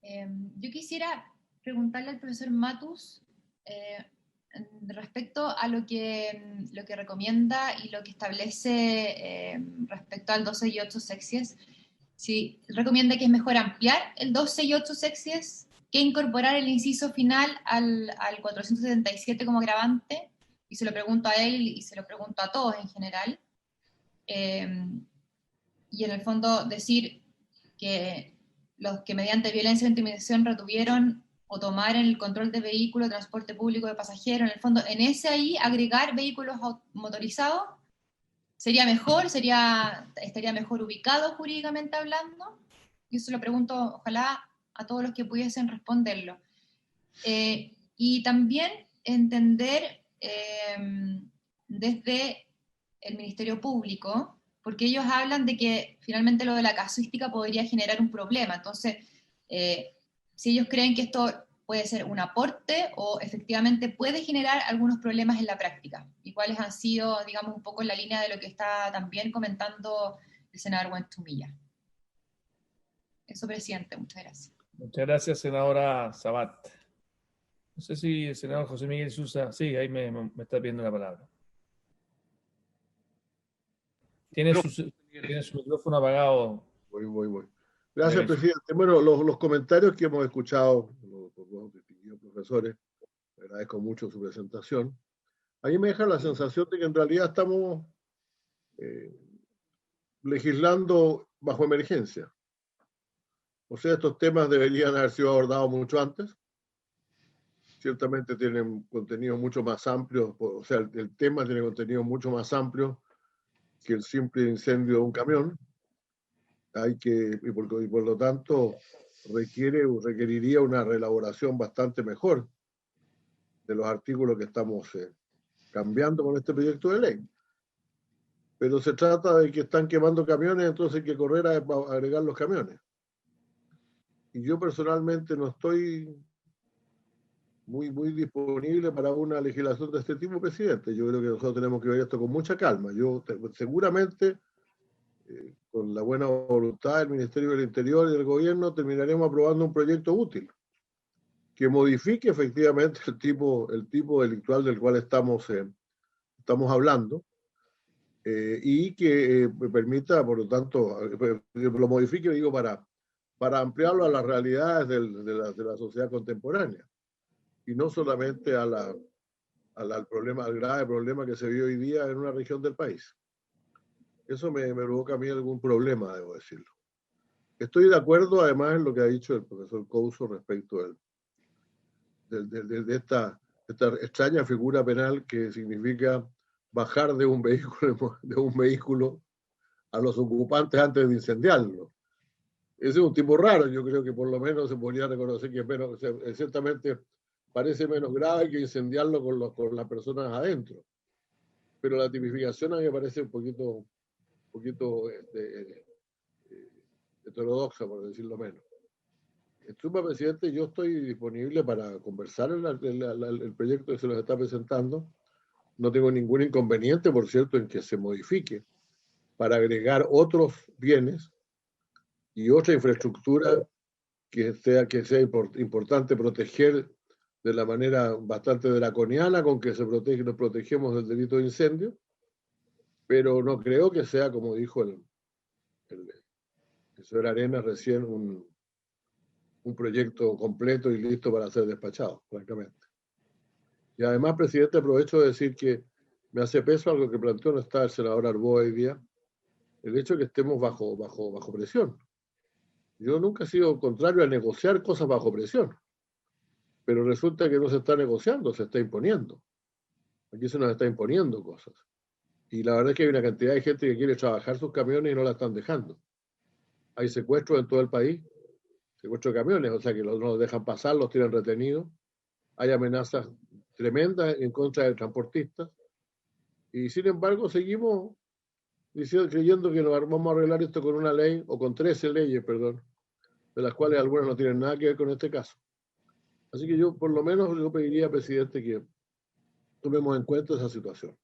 Yo quisiera preguntarle al profesor Matus respecto a lo que recomienda y lo que establece respecto al 12 y 8 sexies. Si recomienda que es mejor ampliar el 12 y 8 sexies que incorporar el inciso final al 477 como agravante, y se lo pregunto a él y se lo pregunto a todos en general. Y en el fondo decir que los que mediante violencia o intimidación retuvieron o tomaron el control de vehículo, transporte público de pasajeros, en el fondo, en ese ahí agregar vehículos motorizados, ¿sería mejor? ¿Estaría mejor ubicado jurídicamente hablando? Yo se lo pregunto, ojalá, a todos los que pudiesen responderlo. Y también entender desde el Ministerio Público, porque ellos hablan de que finalmente lo de la casuística podría generar un problema. Entonces, si ellos creen que esto puede ser un aporte o efectivamente puede generar algunos problemas en la práctica, y cuáles han sido, digamos, un poco en la línea de lo que está también comentando el senador Buenchumilla. Eso, presidente, muchas gracias. Muchas gracias, senadora Sabat. No sé si el senador José Miguel Sousa, sí, ahí me está pidiendo la palabra. Tiene su micrófono apagado. Voy. Gracias, presidente. Bueno, los comentarios que hemos escuchado por los distinguidos profesores, agradezco mucho su presentación. A mí me deja la sensación de que en realidad estamos legislando bajo emergencia. O sea, estos temas deberían haber sido abordados mucho antes. Ciertamente tienen contenido mucho más amplio, o sea, el tema tiene contenido mucho más amplio que el simple incendio de un camión. Y por lo tanto requeriría una reelaboración bastante mejor de los artículos que estamos cambiando con este proyecto de ley. Pero se trata de que están quemando camiones, entonces hay que correr a agregar los camiones. Y yo personalmente no estoy muy disponible para una legislación de este tipo, presidente. Yo creo que nosotros tenemos que ver esto con mucha calma. Seguramente, con la buena voluntad del Ministerio del Interior y del Gobierno, terminaremos aprobando un proyecto útil que modifique efectivamente el tipo delictual del cual estamos hablando, y que me permita, por lo tanto, lo modifique, digo, para ampliarlo a las realidades de la sociedad contemporánea y no solamente al grave problema que se vive hoy día en una región del país. Eso me provoca a mí algún problema, debo decirlo. Estoy de acuerdo, además, en lo que ha dicho el profesor Couso respecto de esta extraña figura penal que significa bajar de un vehículo a los ocupantes antes de incendiarlo. Ese es un tipo raro, yo creo que por lo menos se podría reconocer que es menos, ciertamente parece menos grave que incendiarlo con las personas adentro. Pero la tipificación a mí me parece un poquito heterodoxa, por decirlo menos. Suma, presidente, yo estoy disponible para conversar el proyecto que se nos está presentando. No tengo ningún inconveniente, por cierto, en que se modifique para agregar otros bienes y otra infraestructura que sea importante proteger de la manera bastante draconiana con que nos protegemos del delito de incendio, pero no creo que sea, como dijo el señor Arenas recién, un proyecto completo y listo para ser despachado, francamente. Y además, presidente, aprovecho de decir que me hace peso algo que planteó, no está el senador Arboe hoy día, el hecho de que estemos bajo presión. Yo nunca he sido contrario a negociar cosas bajo presión, pero resulta que no se está negociando, se está imponiendo. Aquí se nos está imponiendo cosas. Y la verdad es que hay una cantidad de gente que quiere trabajar sus camiones y no la están dejando. Hay secuestros en todo el país, secuestro de camiones, o sea que no los dejan pasar, los tienen retenidos. Hay amenazas tremendas en contra de transportistas. Y sin embargo seguimos creyendo que nos vamos a arreglar esto con una ley, o con 13 leyes, perdón, de las cuales algunas no tienen nada que ver con este caso. Así que yo, por lo menos, yo pediría, presidente, que tomemos en cuenta esa situación.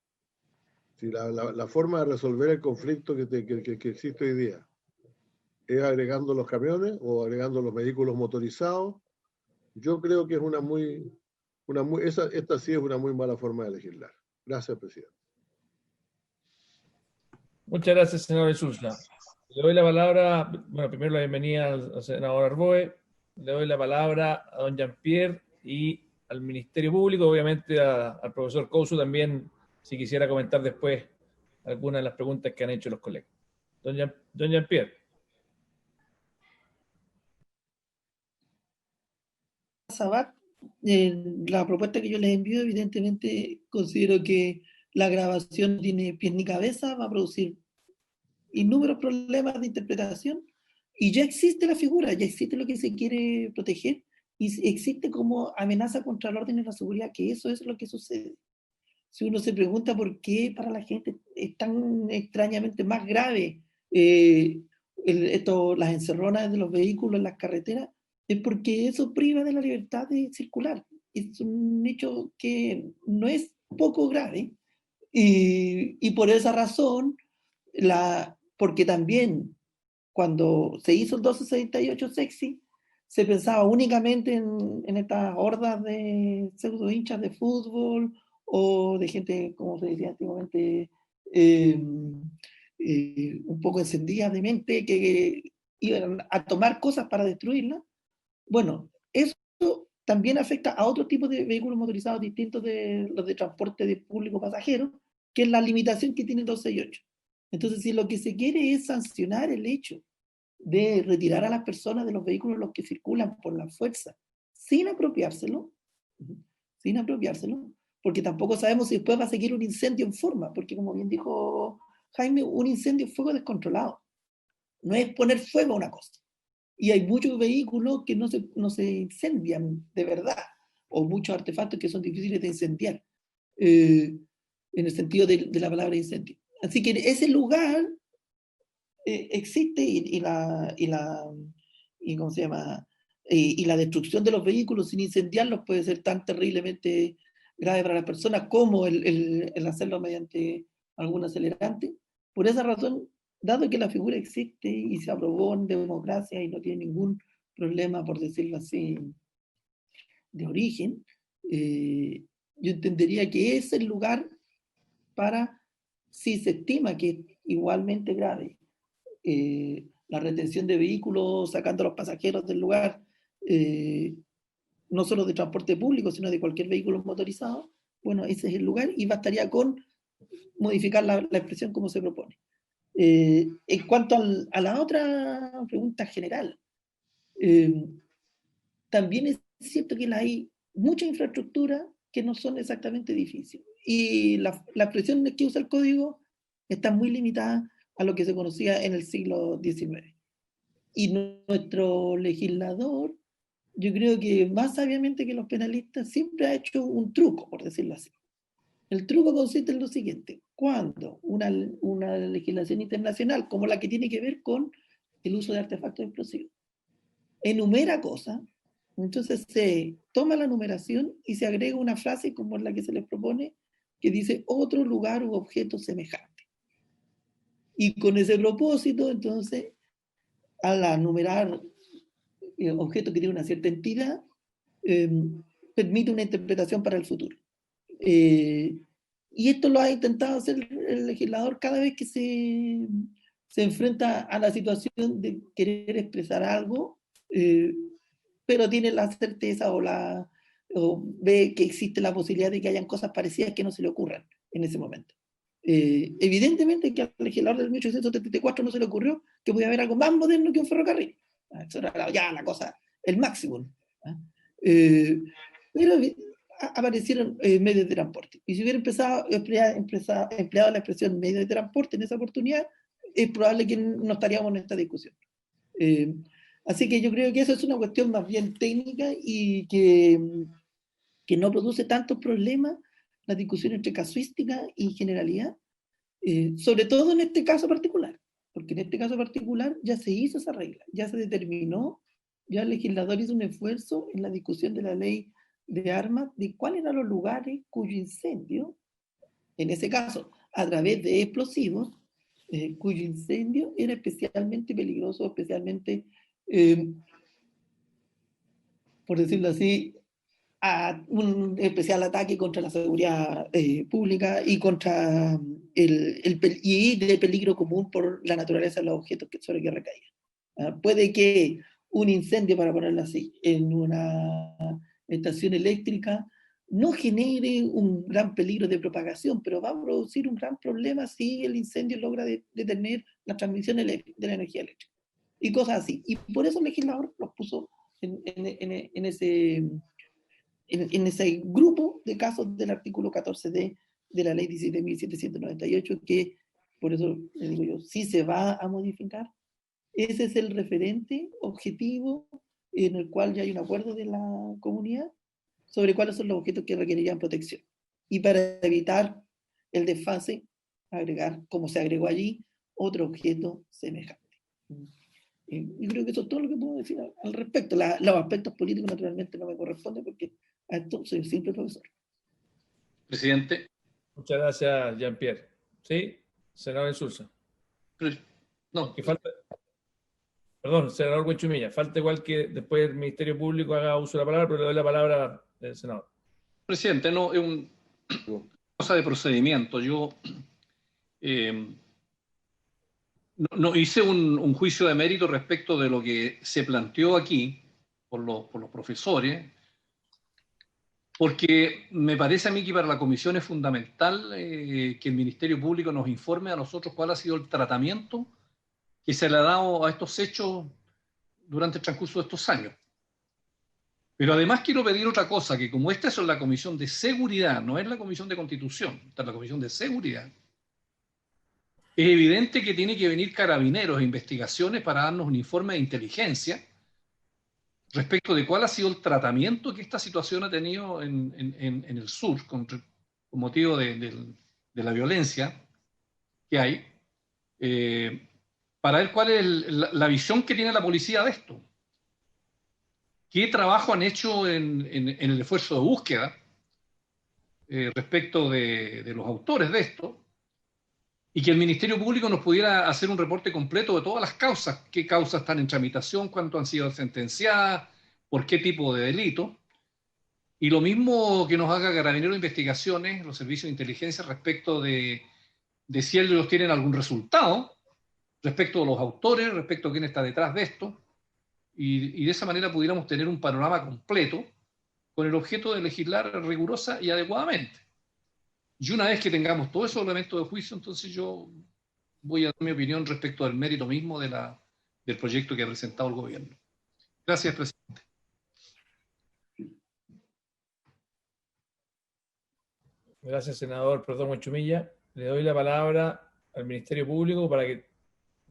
Si la forma de resolver el conflicto que existe hoy día es agregando los camiones o agregando los vehículos motorizados, yo creo que es esta sí es una muy mala forma de legislar. Gracias, presidente. Muchas gracias, senador Insulza. Le doy la palabra, bueno, primero la bienvenida al senador Arboe, le doy la palabra a don Jean-Pierre y al Ministerio Público, obviamente al profesor Couso también, si quisiera comentar después algunas de las preguntas que han hecho los colegas. Don Jean-Pierre. Sabat, la propuesta que yo les envío, evidentemente considero que la grabación tiene pies ni cabeza, va a producir innúmeros problemas de interpretación y ya existe la figura, ya existe lo que se quiere proteger y existe como amenaza contra el orden y la seguridad, que eso es lo que sucede. Si uno se pregunta por qué para la gente es tan extrañamente más grave las encerronas de los vehículos en las carreteras, es porque eso priva de la libertad de circular. Es un hecho que no es poco grave y por esa razón, porque también cuando se hizo el 1268 sexy, se pensaba únicamente en estas hordas de pseudo hinchas de fútbol o de gente, como se decía antiguamente, un poco encendida de mente, que iban a tomar cosas para destruirlas. Bueno, eso también afecta a otro tipo de vehículos motorizados distintos de los de transporte de público pasajero, que es la limitación que tiene el 268. Entonces, si lo que se quiere es sancionar el hecho de retirar a las personas de los vehículos en los que circulan por la fuerza, sin apropiárselo, porque tampoco sabemos si después va a seguir un incendio en forma, porque como bien dijo Jaime, un incendio es fuego descontrolado, no es poner fuego a una cosa. Y hay muchos vehículos que no se incendian de verdad, o muchos artefactos que son difíciles de incendiar, en el sentido de la palabra incendio. Así que ese lugar existe y ¿cómo se llama? Y la destrucción de los vehículos sin incendiarlos puede ser tan terriblemente grave para las personas como el hacerlo mediante algún acelerante. Por esa razón, dado que la figura existe y se aprobó en democracia y no tiene ningún problema, por decirlo así, de origen, yo entendería que es el lugar para si se estima que es igualmente grave la retención de vehículos sacando a los pasajeros del lugar, no solo de transporte público, sino de cualquier vehículo motorizado, bueno, ese es el lugar y bastaría con modificar la expresión como se propone. En cuanto a la otra pregunta general, también es cierto que hay mucha infraestructura que no son exactamente difíciles. Y la expresión que usa el código está muy limitada a lo que se conocía en el siglo XIX. Y nuestro legislador, yo creo que más sabiamente que los penalistas, siempre ha hecho un truco, por decirlo así. El truco consiste en lo siguiente: cuando una legislación internacional, como la que tiene que ver con el uso de artefactos explosivos, enumera cosas, entonces se toma la numeración y se agrega una frase como la que se les propone, que dice otro lugar u objeto semejante. Y con ese propósito, entonces, al numerar objetos que tienen una cierta entidad, permite una interpretación para el futuro. Y esto lo ha intentado hacer el legislador cada vez que se enfrenta a la situación de querer expresar algo, pero tiene la certeza o ve que existe la posibilidad de que hayan cosas parecidas que no se le ocurran en ese momento. Evidentemente que al legislador del 1874 no se le ocurrió que podía haber algo más moderno que un ferrocarril. Eso era ya la cosa, el máximo. Pero aparecieron medios de transporte. Y si hubiera empleado la expresión medios de transporte en esa oportunidad, es probable que no estaríamos en esta discusión. Así que yo creo que eso es una cuestión más bien técnica y que no produce tantos problemas la discusión entre casuística y generalidad, sobre todo en este caso particular, porque en este caso particular ya se hizo esa regla, ya se determinó, ya el legislador hizo un esfuerzo en la discusión de la ley de armas de cuáles eran los lugares cuyo incendio, en ese caso a través de explosivos, cuyo incendio era especialmente peligroso, especialmente, por decirlo así, a un especial ataque contra la seguridad pública y contra y de peligro común por la naturaleza de los objetos sobre que recaían. Puede que un incendio, para ponerlo así, en una estación eléctrica no genere un gran peligro de propagación, pero va a producir un gran problema si el incendio logra detener la transmisión de la energía eléctrica. Y cosas así. Y por eso el legislador los puso en ese grupo de casos del artículo 14D de la ley 17.798, que por eso le digo yo, si se va a modificar, ese es el referente objetivo en el cual ya hay un acuerdo de la comunidad sobre cuáles son los objetos que requerirían protección. Y para evitar el desfase, agregar, como se agregó allí, otro objeto semejante. Yo creo que eso es todo lo que puedo decir al respecto. Los aspectos políticos naturalmente no me corresponden porque a esto soy un simple profesor. Presidente. Muchas gracias, Jean-Pierre. ¿Sí? Senador Insulza. No. Perdón, senador Buenchumilla. Falta igual que después el Ministerio Público haga uso de la palabra, pero le doy la palabra al senador. Presidente, no, es una cosa de procedimiento. Yo no hice un juicio de mérito respecto de lo que se planteó aquí por los profesores, porque me parece a mí que para la comisión es fundamental que el Ministerio Público nos informe a nosotros cuál ha sido el tratamiento que se le ha dado a estos hechos durante el transcurso de estos años. Pero además quiero pedir otra cosa, que como esta es la Comisión de Seguridad, no es la Comisión de Constitución, esta es la Comisión de Seguridad, es evidente que tiene que venir Carabineros e investigaciones para darnos un informe de inteligencia respecto de cuál ha sido el tratamiento que esta situación ha tenido en el sur con motivo de la violencia que hay, para ver cuál es la visión que tiene la policía de esto. ¿Qué trabajo han hecho en el esfuerzo de búsqueda respecto de los autores de esto? Y que el Ministerio Público nos pudiera hacer un reporte completo de todas las causas, qué causas están en tramitación, cuánto han sido sentenciadas, por qué tipo de delito. Y lo mismo que nos haga Carabineros de Investigaciones, los servicios de inteligencia respecto de de si ellos tienen algún resultado respecto a los autores, respecto a quién está detrás de esto, y de esa manera pudiéramos tener un panorama completo con el objeto de legislar rigurosa y adecuadamente. Y una vez que tengamos todos esos elementos de juicio, entonces yo voy a dar mi opinión respecto al mérito mismo del proyecto que ha presentado el gobierno. Gracias, presidente. Gracias, senador Perdón Huenchumilla. Le doy la palabra al Ministerio Público para que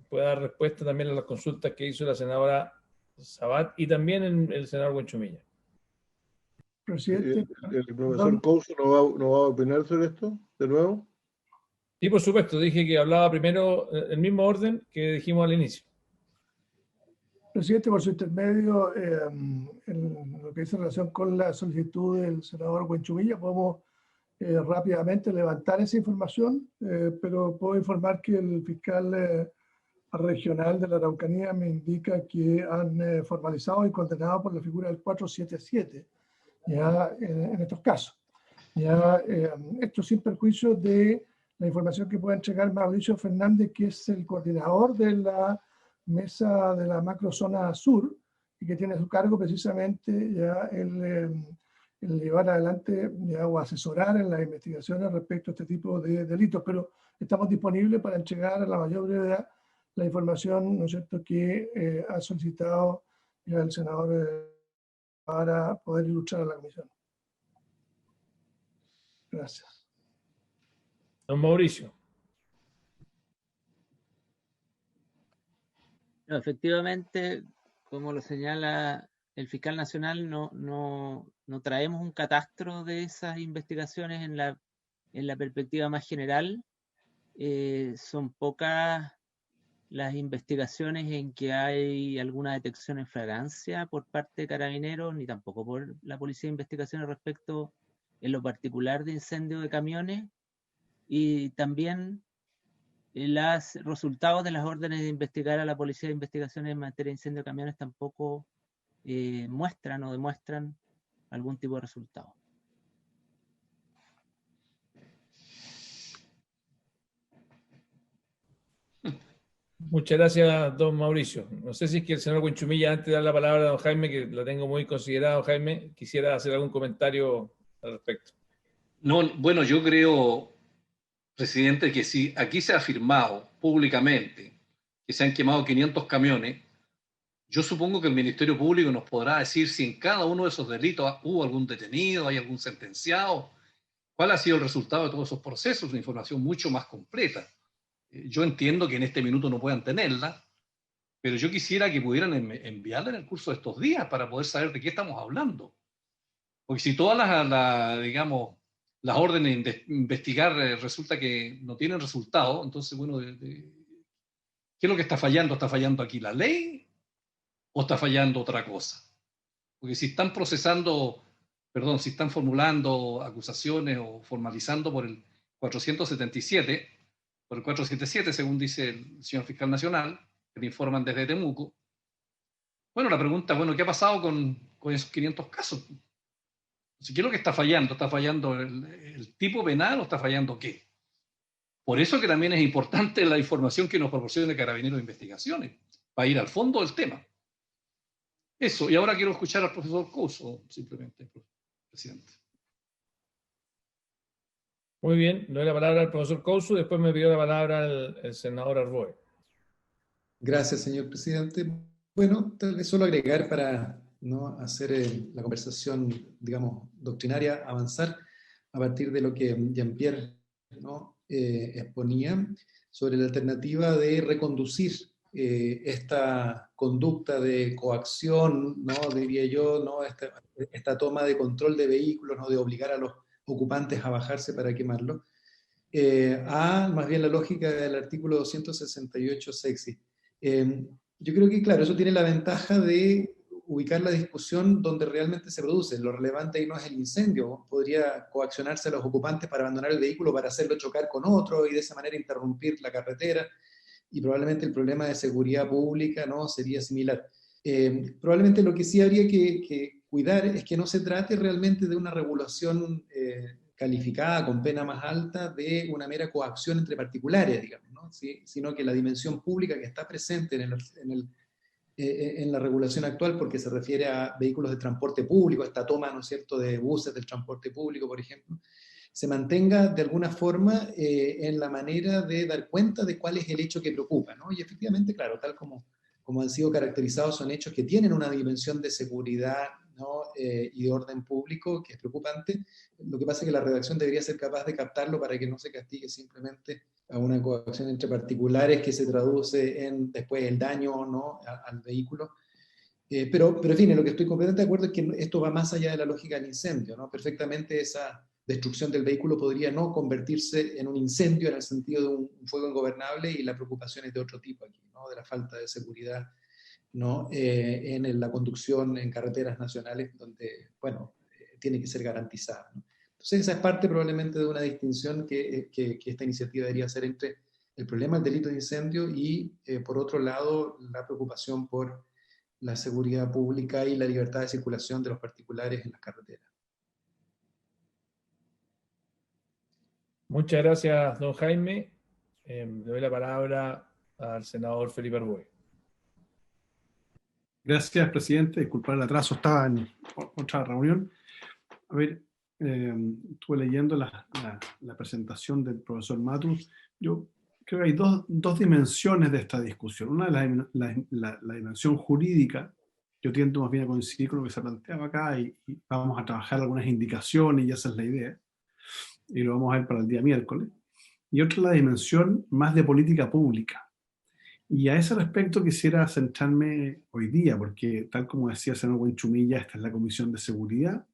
pueda dar respuesta también a las consultas que hizo la senadora Sabat y también el senador Huenchumilla. Presidente, ¿El profesor Couso no va a opinar sobre esto de nuevo? Sí, por supuesto. Dije que hablaba primero el mismo orden que dijimos al inicio. Presidente, por su intermedio, en lo que dice en relación con la solicitud del senador Huenchumilla, podemos rápidamente levantar esa información, pero puedo informar que el fiscal regional de la Araucanía me indica que han formalizado y condenado por la figura del 477 ya en estos casos. Ya, esto sin perjuicio de la información que pueda entregar Mauricio Fernández, que es el coordinador de la mesa de la macrozona sur y que tiene a su cargo precisamente ya el llevar adelante ya, o asesorar en las investigaciones respecto a este tipo de delitos, pero estamos disponibles para entregar a la mayor brevedad la información, ¿no es cierto?, que ha solicitado ya el senador para poder ilustrar a la comisión. Gracias. Don Mauricio. No, efectivamente, como lo señala el fiscal nacional, no traemos un catastro de esas investigaciones en la perspectiva más general. Son pocas las investigaciones en que hay alguna detección en flagrancia por parte de Carabineros, ni tampoco por la Policía de Investigaciones respecto en lo particular de incendio de camiones, y también los resultados de las órdenes de investigar a la Policía de Investigaciones en materia de incendio de camiones tampoco muestran o demuestran algún tipo de resultado. Muchas gracias, don Mauricio. No sé si es que el señor Huenchumilla, antes de dar la palabra a don Jaime, que lo tengo muy considerado, Jaime, quisiera hacer algún comentario al respecto. No, bueno, yo creo, presidente, que si aquí se ha afirmado públicamente que se han quemado 500 camiones, yo supongo que el Ministerio Público nos podrá decir si en cada uno de esos delitos hubo algún detenido, hay algún sentenciado, cuál ha sido el resultado de todos esos procesos, una información mucho más completa. Yo entiendo que en este minuto no puedan tenerla, pero yo quisiera que pudieran enviarla en el curso de estos días para poder saber de qué estamos hablando. Porque si todas digamos, las órdenes de investigar resulta que no tienen resultado, entonces, bueno, ¿qué es lo que está fallando? ¿Está fallando aquí la ley o está fallando otra cosa? Porque si están si están formulando acusaciones o formalizando por el 477, por el 477, según dice el señor fiscal nacional, que le informan desde Temuco. Bueno, la pregunta, bueno, ¿qué ha pasado con esos 500 casos? ¿Qué es lo que está fallando? ¿Está fallando el tipo penal o está fallando qué? Por eso que también es importante la información que nos proporciona Carabineros de Investigaciones, para ir al fondo del tema. Eso, y ahora quiero escuchar al profesor Couso, simplemente, presidente. Muy bien, le doy la palabra al profesor Couso, después me pidió la palabra el senador Arboe. Gracias, señor presidente. Bueno, tal vez solo agregar para no hacer la conversación, digamos, doctrinaria, avanzar a partir de lo que Jean-Pierre exponía sobre la alternativa de reconducir esta conducta de coacción, ¿no? Diría yo, ¿no? Esta toma de control de vehículos, ¿no? De obligar a los ocupantes a bajarse para quemarlo, a más bien la lógica del artículo 268 sexy. Yo creo que, claro, eso tiene la ventaja de ubicar la discusión donde realmente se produce. Lo relevante ahí no es el incendio. Podría coaccionarse a los ocupantes para abandonar el vehículo para hacerlo chocar con otro y de esa manera interrumpir la carretera, y probablemente el problema de seguridad pública, ¿no?, sería similar. Probablemente lo que sí habría que cuidar es que no se trate realmente de una regulación calificada con pena más alta de una mera coacción entre particulares, digamos, ¿no? ¿Sí? Sino que la dimensión pública que está presente en la regulación actual, porque se refiere a vehículos de transporte público, esta toma, ¿no es cierto?, de buses del transporte público, por ejemplo, se mantenga de alguna forma en la manera de dar cuenta de cuál es el hecho que preocupa, ¿no? Y efectivamente, claro, tal como han sido caracterizados, son hechos que tienen una dimensión de seguridad, ¿no? Y de orden público que es preocupante. Lo que pasa es que la redacción debería ser capaz de captarlo para que no se castigue simplemente a una coacción entre particulares que se traduce en después el daño, ¿no?, al vehículo. Pero en fin, en lo que estoy completamente de acuerdo es que esto va más allá de la lógica del incendio, ¿no? Perfectamente esa destrucción del vehículo podría no convertirse en un incendio en el sentido de un fuego ingobernable, y la preocupación es de otro tipo aquí, ¿no? De la falta de seguridad, ¿no? En la conducción en carreteras nacionales donde, bueno, tiene que ser garantizada, ¿no? Entonces esa es parte probablemente de una distinción que esta iniciativa debería hacer entre el problema del delito de incendio y, por otro lado, la preocupación por la seguridad pública y la libertad de circulación de los particulares en las carreteras. Muchas gracias, don Jaime. Le doy la palabra al senador Felipe Arboe. Gracias, presidente. Disculpar el atraso, estaba en otra reunión. A ver, estuve leyendo la presentación del profesor Matus. Yo creo que hay dos dimensiones de esta discusión. Una es la dimensión jurídica. Yo tiendo más bien a coincidir con lo que se planteaba acá y vamos a trabajar algunas indicaciones, y esa es la idea. Y lo vamos a ver para el día miércoles. Y otra es la dimensión más de política pública. Y a ese respecto quisiera centrarme hoy día, porque tal como decía el senador Buenchumilla, esta es la Comisión de Seguridad,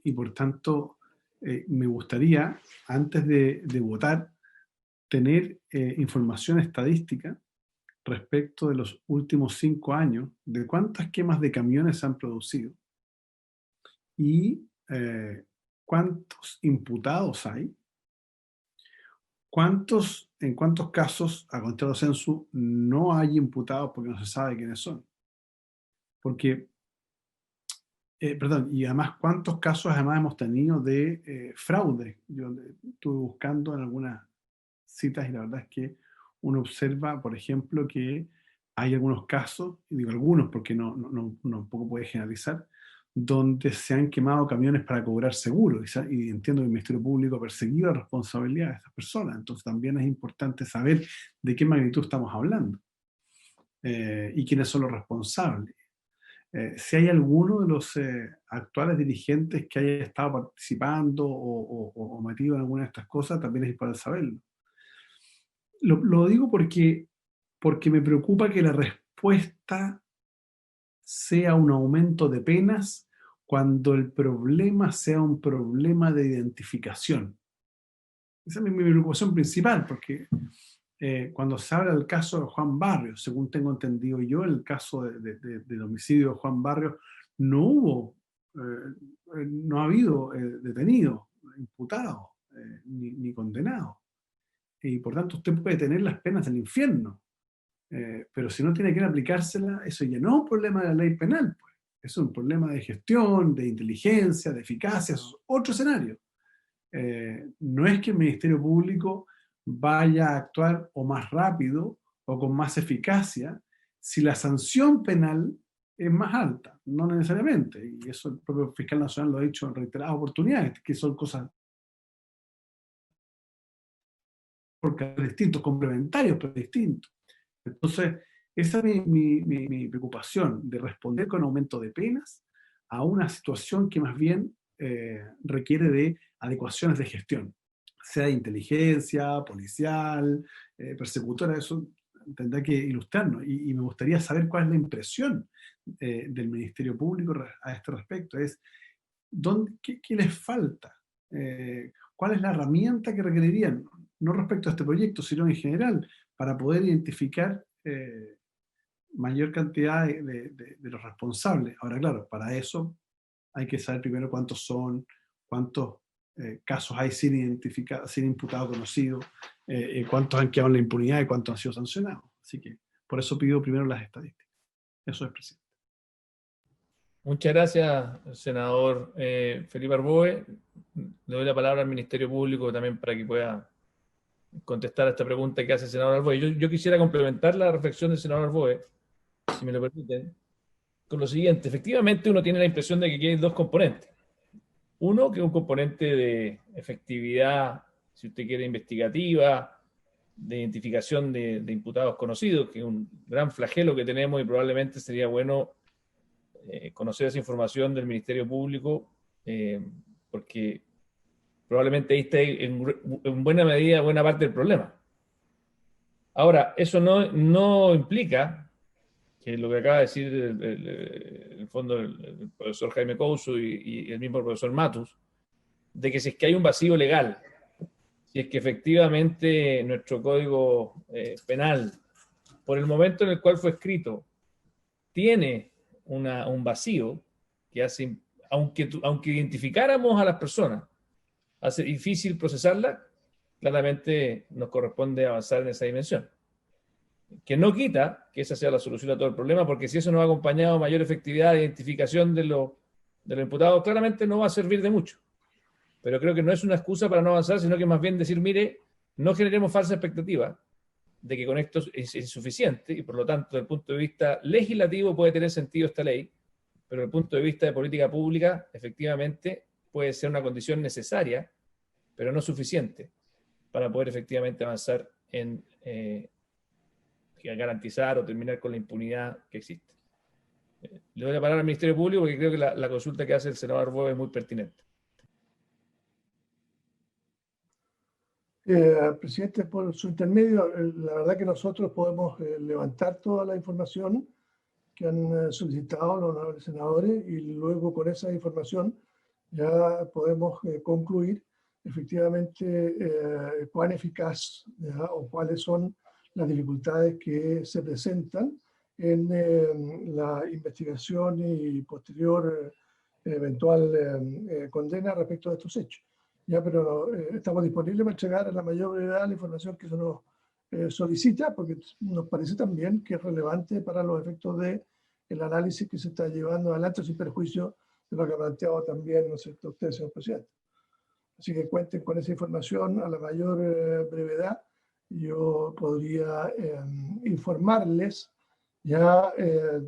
y por tanto me gustaría, antes de votar, tener información estadística respecto de los últimos 5 años, de cuántas quemas de camiones se han producido y cuántos imputados hay, en cuántos casos, a contrario de Censu, no hay imputados porque no se sabe quiénes son. Porque, y además cuántos casos además hemos tenido de fraude. Yo estuve buscando en algunas citas y la verdad es que uno observa, por ejemplo, que hay algunos casos, y digo algunos porque no poco puede generalizar, donde se han quemado camiones para cobrar seguros, y entiendo que el Ministerio Público ha perseguido la responsabilidad de estas personas. Entonces también es importante saber de qué magnitud estamos hablando y quiénes son los responsables. Si hay alguno de los actuales dirigentes que haya estado participando o metido en alguna de estas cosas, también es importante saberlo. Lo digo porque me preocupa que la respuesta sea un aumento de penas cuando el problema sea un problema de identificación. Esa es mi preocupación principal, porque cuando se habla del caso de Juan Barrios, según tengo entendido yo, el caso del homicidio de Juan Barrios, no ha habido detenido, imputado, ni condenado. Y por tanto usted puede tener las penas del infierno, pero si no tiene que aplicársela, eso ya no es un problema de la ley penal, pues. Es un problema de gestión, de inteligencia, de eficacia, es otro escenario. No es que el Ministerio Público vaya a actuar o más rápido o con más eficacia si la sanción penal es más alta, no necesariamente, y eso el propio fiscal nacional lo ha dicho en reiteradas oportunidades, que son cosas porque distintos, complementarios pero distintos. Entonces, esa es mi preocupación, de responder con aumento de penas a una situación que más bien requiere de adecuaciones de gestión, sea de inteligencia, policial, persecutora. Eso tendrá que ilustrarnos. Y me gustaría saber cuál es la impresión del Ministerio Público a este respecto. ¿Qué les falta? ¿Cuál es la herramienta que requerirían? No respecto a este proyecto, sino en general, para poder identificar mayor cantidad de los responsables. Ahora, claro, para eso hay que saber primero cuántos son, cuántos casos hay sin imputado conocido, cuántos han quedado en la impunidad y cuántos han sido sancionados. Así que por eso pido primero las estadísticas. Eso es, presidente. Muchas gracias, senador Felipe Arboe. Le doy la palabra al Ministerio Público también para que pueda contestar a esta pregunta que hace el senador Arboe. Yo quisiera complementar la reflexión del senador Arboe, si me lo permiten, con lo siguiente. Efectivamente, uno tiene la impresión de que aquí hay dos componentes. Uno, que es un componente de efectividad, si usted quiere, investigativa, de identificación de imputados conocidos, que es un gran flagelo que tenemos y probablemente sería bueno conocer esa información del Ministerio Público, porque probablemente ahí está en buena medida buena parte del problema. Ahora, eso no implica que lo que acaba de decir el fondo el profesor Jaime Couso y el mismo profesor Matus, de que si es que hay un vacío legal, si es que efectivamente nuestro código penal, por el momento en el cual fue escrito, tiene un vacío que hace, aunque identificáramos a las personas, hace difícil procesarla, claramente nos corresponde avanzar en esa dimensión. Que no quita que esa sea la solución a todo el problema, porque si eso no va acompañado de mayor efectividad de identificación de los imputados, claramente no va a servir de mucho. Pero creo que no es una excusa para no avanzar, sino que más bien decir, mire, no generemos falsa expectativa de que con esto es insuficiente y por lo tanto, desde el punto de vista legislativo puede tener sentido esta ley, pero desde el punto de vista de política pública, efectivamente, puede ser una condición necesaria, pero no suficiente para poder efectivamente avanzar en garantizar o terminar con la impunidad que existe. Le doy la palabra al Ministerio Público porque creo que la consulta que hace el senador Arboe es muy pertinente. Presidente, por su intermedio, la verdad que nosotros podemos levantar toda la información que han solicitado los honorables senadores y luego con esa información ya podemos concluir efectivamente cuán eficaz o cuáles son las dificultades que se presentan en la investigación y posterior eventual condena respecto a estos hechos. Ya, pero estamos disponibles para entregar a la mayor brevedad la información que se nos solicita, porque nos parece también que es relevante para los efectos del análisis que se está llevando adelante, sin perjuicio de lo que ha planteado también, ¿no es cierto?, usted, señor presidente. Así que cuenten con esa información a la mayor brevedad. Yo podría informarles ya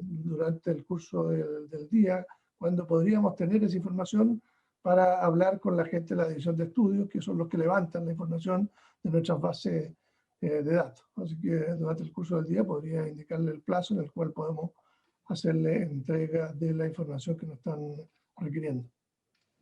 durante el curso del día cuando podríamos tener esa información para hablar con la gente de la División de Estudios, que son los que levantan la información de nuestras bases de datos. Así que durante el curso del día podría indicarle el plazo en el cual podemos hacerle entrega de la información que nos están requiriendo.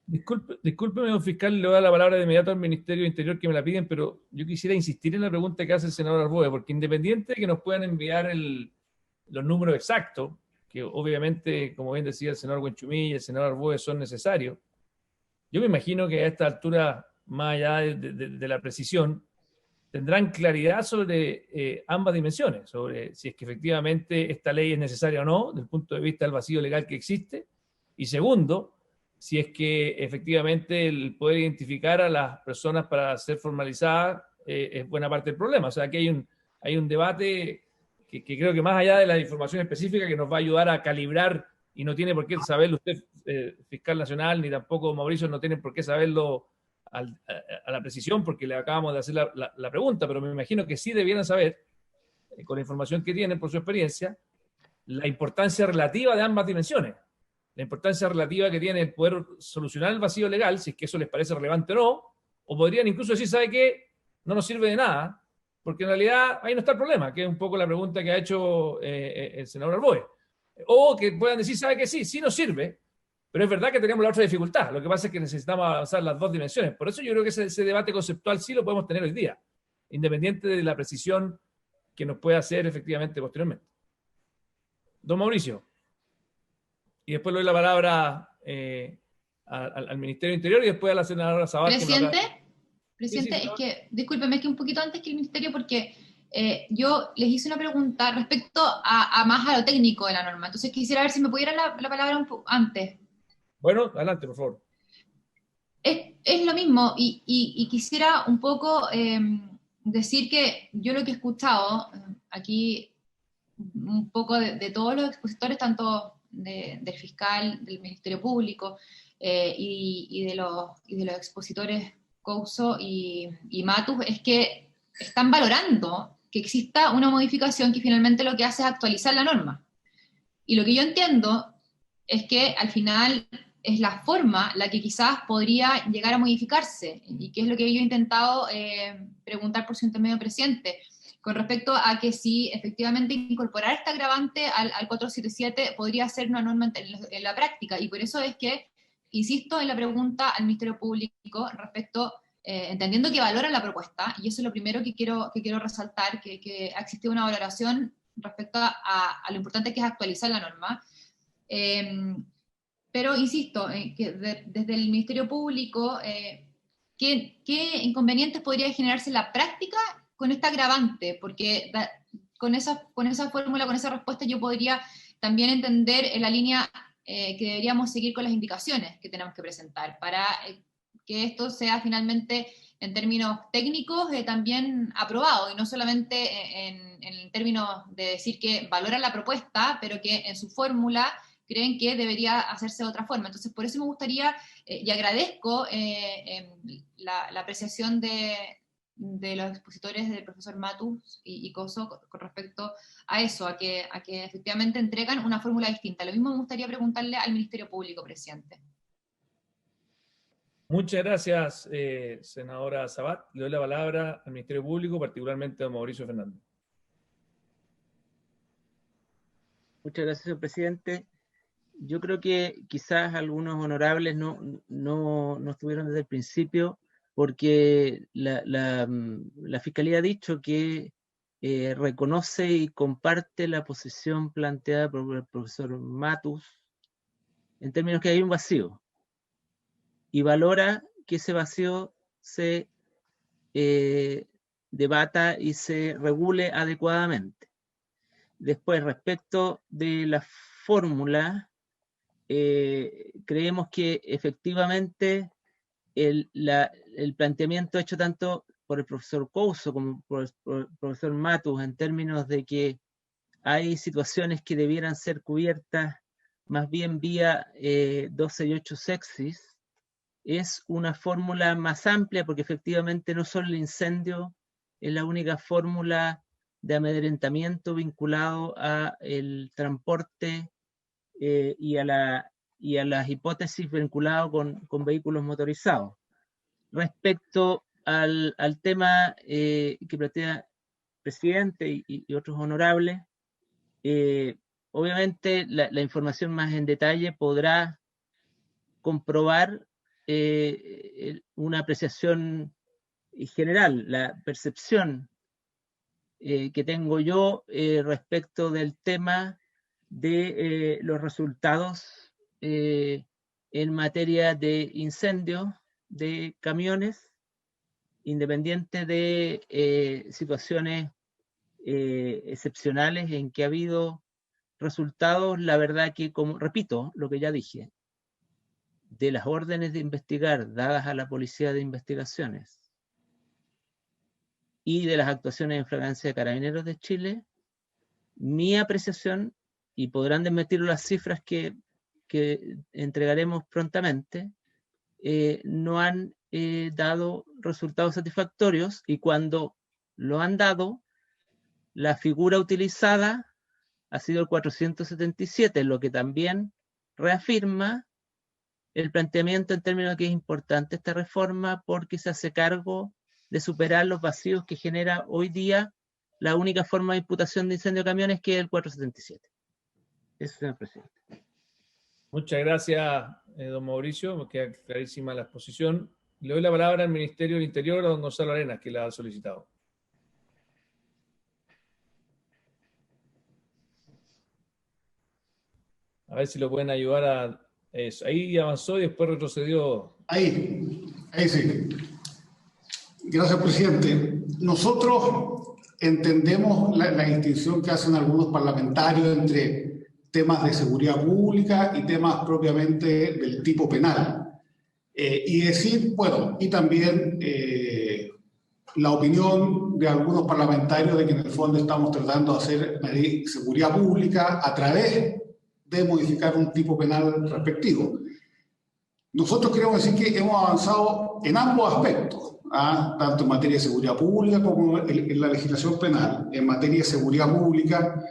Discúlpeme, don fiscal, le voy a dar la palabra de inmediato al Ministerio de Interior que me la piden, pero yo quisiera insistir en la pregunta que hace el senador Arboe, porque independiente de que nos puedan enviar los números exactos, que obviamente, como bien decía el senador Huenchumí y el senador Arboe, son necesarios, yo me imagino que a esta altura, más allá de la precisión, tendrán claridad sobre ambas dimensiones, sobre si es que efectivamente esta ley es necesaria o no, desde el punto de vista del vacío legal que existe, y segundo, si es que efectivamente el poder identificar a las personas para ser formalizadas es buena parte del problema. O sea, aquí hay un debate que creo que más allá de la información específica que nos va a ayudar a calibrar, y no tiene por qué saberlo usted, fiscal nacional, ni tampoco Mauricio, no tienen por qué saberlo a la precisión, porque le acabamos de hacer la pregunta, pero me imagino que sí debieran saber, con la información que tienen por su experiencia, la importancia relativa de ambas dimensiones. La importancia relativa que tiene el poder solucionar el vacío legal, si es que eso les parece relevante o no, o podrían incluso decir, ¿sabe qué? No nos sirve de nada, porque en realidad ahí no está el problema, que es un poco la pregunta que ha hecho el senador Arboe. O que puedan decir, ¿sabe qué? Sí nos sirve, pero es verdad que tenemos la otra dificultad. Lo que pasa es que necesitamos avanzar las dos dimensiones. Por eso yo creo que ese debate conceptual sí lo podemos tener hoy día, independiente de la precisión que nos pueda hacer efectivamente posteriormente. Don Mauricio. Y después le doy la palabra al Ministerio de Interior y después a la senadora Zaval. Presidente, sí, es que, discúlpeme, es que un poquito antes que el Ministerio, porque yo les hice una pregunta respecto a más a lo técnico de la norma. Entonces quisiera ver si me pudiera la palabra un poco antes. Bueno, adelante, por favor. Es lo mismo, y quisiera un poco decir que yo lo que he escuchado aquí, un poco de todos los expositores, tanto del fiscal, del Ministerio Público y de los expositores Couso y Matus es que están valorando que exista una modificación que finalmente lo que hace es actualizar la norma. Y lo que yo entiendo es que al final es la forma la que quizás podría llegar a modificarse, y que es lo que yo he intentado preguntar por su intermedio, presidente, con respecto a que si efectivamente incorporar esta agravante al 477 podría ser una norma en la práctica, y por eso es que insisto en la pregunta al Ministerio Público respecto, entendiendo que valoran la propuesta, y eso es lo primero que quiero resaltar, que ha existido una valoración respecto a lo importante que es actualizar la norma, pero insisto, que desde el Ministerio Público, ¿qué inconvenientes podría generarse en la práctica con esta agravante? Porque con esa fórmula, con esa respuesta, yo podría también entender en la línea que deberíamos seguir con las indicaciones que tenemos que presentar, para que esto sea finalmente, en términos técnicos, también aprobado, y no solamente en términos de decir que valoran la propuesta, pero que en su fórmula creen que debería hacerse de otra forma. Entonces, por eso me gustaría, y agradezco la apreciación de los expositores del profesor Matus y Couso con respecto a eso, a que efectivamente entregan una fórmula distinta. Lo mismo me gustaría preguntarle al Ministerio Público, presidente. Muchas gracias, senadora Sabat. Le doy la palabra al Ministerio Público, particularmente a Mauricio Fernández. Muchas gracias, señor presidente. Yo creo que quizás algunos honorables no estuvieron desde el principio, porque la Fiscalía ha dicho que reconoce y comparte la posición planteada por el profesor Matus, en términos que hay un vacío, y valora que ese vacío se debata y se regule adecuadamente. Después, respecto de la fórmula, creemos que efectivamente el planteamiento hecho tanto por el profesor Couso como por el profesor Matus, en términos de que hay situaciones que debieran ser cubiertas más bien vía 12 y 8 sexis, es una fórmula más amplia, porque efectivamente no solo el incendio es la única fórmula de amedrentamiento vinculado a el transporte y a las hipótesis vinculadas con vehículos motorizados. Respecto al tema que plantea el presidente y otros honorables, obviamente la información más en detalle podrá comprobar una apreciación general, la percepción que tengo yo respecto del tema de los resultados en materia de incendios de camiones, independiente de situaciones excepcionales en que ha habido resultados. La verdad que, como repito lo que ya dije, de las órdenes de investigar dadas a la Policía de Investigaciones y de las actuaciones en flagrancia de Carabineros de Chile, mi apreciación, y podrán desmentir las cifras que entregaremos prontamente, no han dado resultados satisfactorios, y cuando lo han dado, la figura utilizada ha sido el 477, lo que también reafirma el planteamiento en términos de que es importante esta reforma, porque se hace cargo de superar los vacíos que genera hoy día la única forma de imputación de incendio de camiones, que es el 477. Eso, señor presidente. Muchas gracias, don Mauricio, queda clarísima la exposición. Le doy la palabra al Ministerio del Interior, a don Gonzalo Arenas, que la ha solicitado. A ver si lo pueden ayudar a eso. Ahí avanzó y después retrocedió. Ahí sí. Gracias, presidente. Nosotros entendemos la distinción que hacen algunos parlamentarios entre temas de seguridad pública y temas propiamente del tipo penal. Y decir, bueno, y también la opinión de algunos parlamentarios de que en el fondo estamos tratando de hacer seguridad pública a través de modificar un tipo penal respectivo. Nosotros queremos decir que hemos avanzado en ambos aspectos, tanto en materia de seguridad pública como en la legislación penal. En materia de seguridad pública,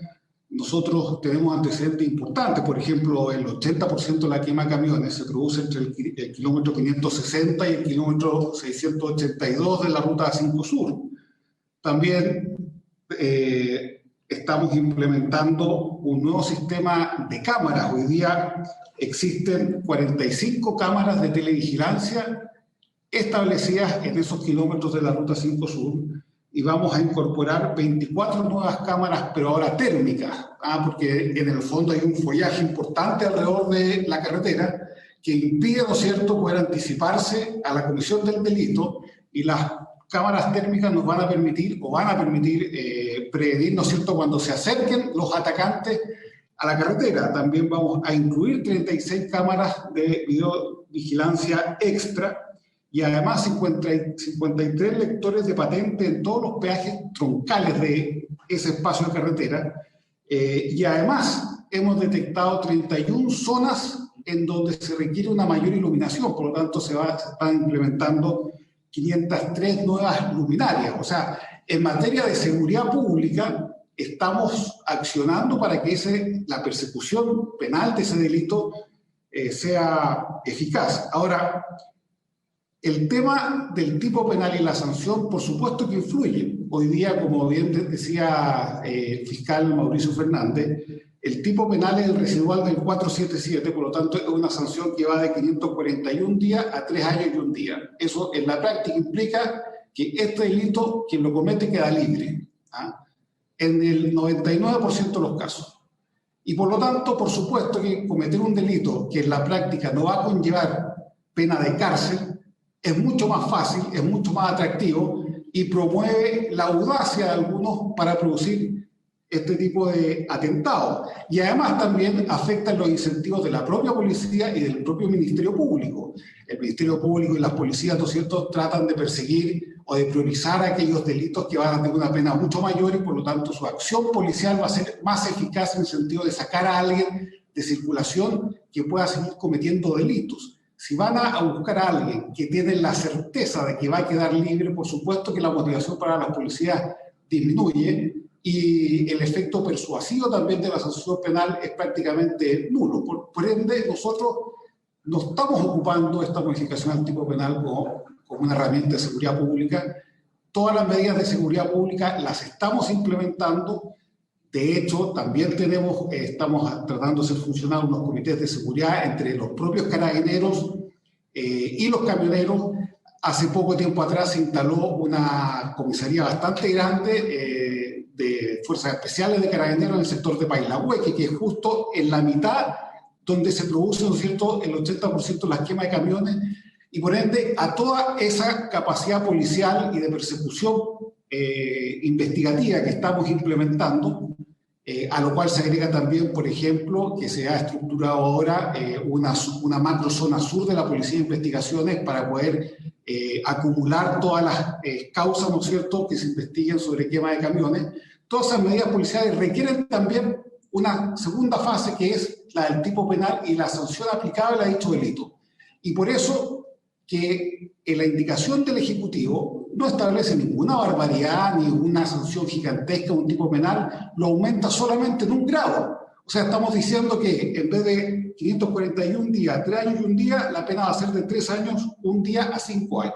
nosotros tenemos antecedentes importantes. Por ejemplo, el 80% de la quema de camiones se produce entre el kilómetro 560 y el kilómetro 682 de la Ruta 5 Sur. También estamos implementando un nuevo sistema de cámaras. Hoy día existen 45 cámaras de televigilancia establecidas en esos kilómetros de la Ruta 5 Sur y vamos a incorporar 24 nuevas cámaras, pero ahora térmicas, porque en el fondo hay un follaje importante alrededor de la carretera que impide, ¿no es cierto?, poder anticiparse a la comisión del delito, y las cámaras térmicas nos van a permitir prevenir, ¿no es cierto?, cuando se acerquen los atacantes a la carretera. También vamos a incluir 36 cámaras de videovigilancia extra y además 53 lectores de patente en todos los peajes troncales de ese espacio de carretera. Y además hemos detectado 31 zonas en donde se requiere una mayor iluminación, por lo tanto se están implementando 503 nuevas luminarias. O sea, en materia de seguridad pública estamos accionando para que la persecución penal de ese delito sea eficaz. Ahora, el tema del tipo penal y la sanción, por supuesto que influye. Hoy día, como bien decía el fiscal Mauricio Fernández, el tipo penal es el residual del 477, por lo tanto es una sanción que va de 541 días a 3 años y 1 día. Eso en la práctica implica que este delito, quien lo comete, queda libre, en el 99% de los casos. Y por lo tanto, por supuesto que cometer un delito que en la práctica no va a conllevar pena de cárcel es mucho más fácil, es mucho más atractivo y promueve la audacia de algunos para producir este tipo de atentados. Y además también afectan los incentivos de la propia policía y del propio Ministerio Público. El Ministerio Público y las policías, ¿no es cierto?, tratan de perseguir o de priorizar aquellos delitos que van a tener una pena mucho mayor y por lo tanto su acción policial va a ser más eficaz en el sentido de sacar a alguien de circulación que pueda seguir cometiendo delitos. Si van a buscar a alguien que tiene la certeza de que va a quedar libre, por supuesto que la motivación para las policías disminuye y el efecto persuasivo también de la sanción penal es prácticamente nulo. Por ende, nosotros no estamos ocupando esta modificación del tipo penal como una herramienta de seguridad pública. Todas las medidas de seguridad pública las estamos implementando. De hecho, también estamos tratando de hacer funcionar unos comités de seguridad entre los propios carabineros y los camioneros. Hace poco tiempo atrás se instaló una comisaría bastante grande de Fuerzas Especiales de Carabineros en el sector de Pailahueque, que es justo en la mitad donde se produce, ¿no es cierto?, el 80% de las quemas de camiones, y por ende a toda esa capacidad policial y de persecución investigativa que estamos implementando, a lo cual se agrega también, por ejemplo, que se ha estructurado ahora una macro zona sur de la Policía de Investigaciones para poder acumular todas las causas, ¿no es cierto?, que se investiguen sobre quema de camiones. Todas esas medidas policiales requieren también una segunda fase, que es la del tipo penal y la sanción aplicable a dicho delito. Y por eso que en la indicación del Ejecutivo no establece ninguna barbaridad ni una sanción gigantesca, un tipo penal, lo aumenta solamente en 1 grado. O sea, estamos diciendo que en vez de 541 días, 3 años y 1 día, la pena va a ser de 3 años, 1 día a 5 años.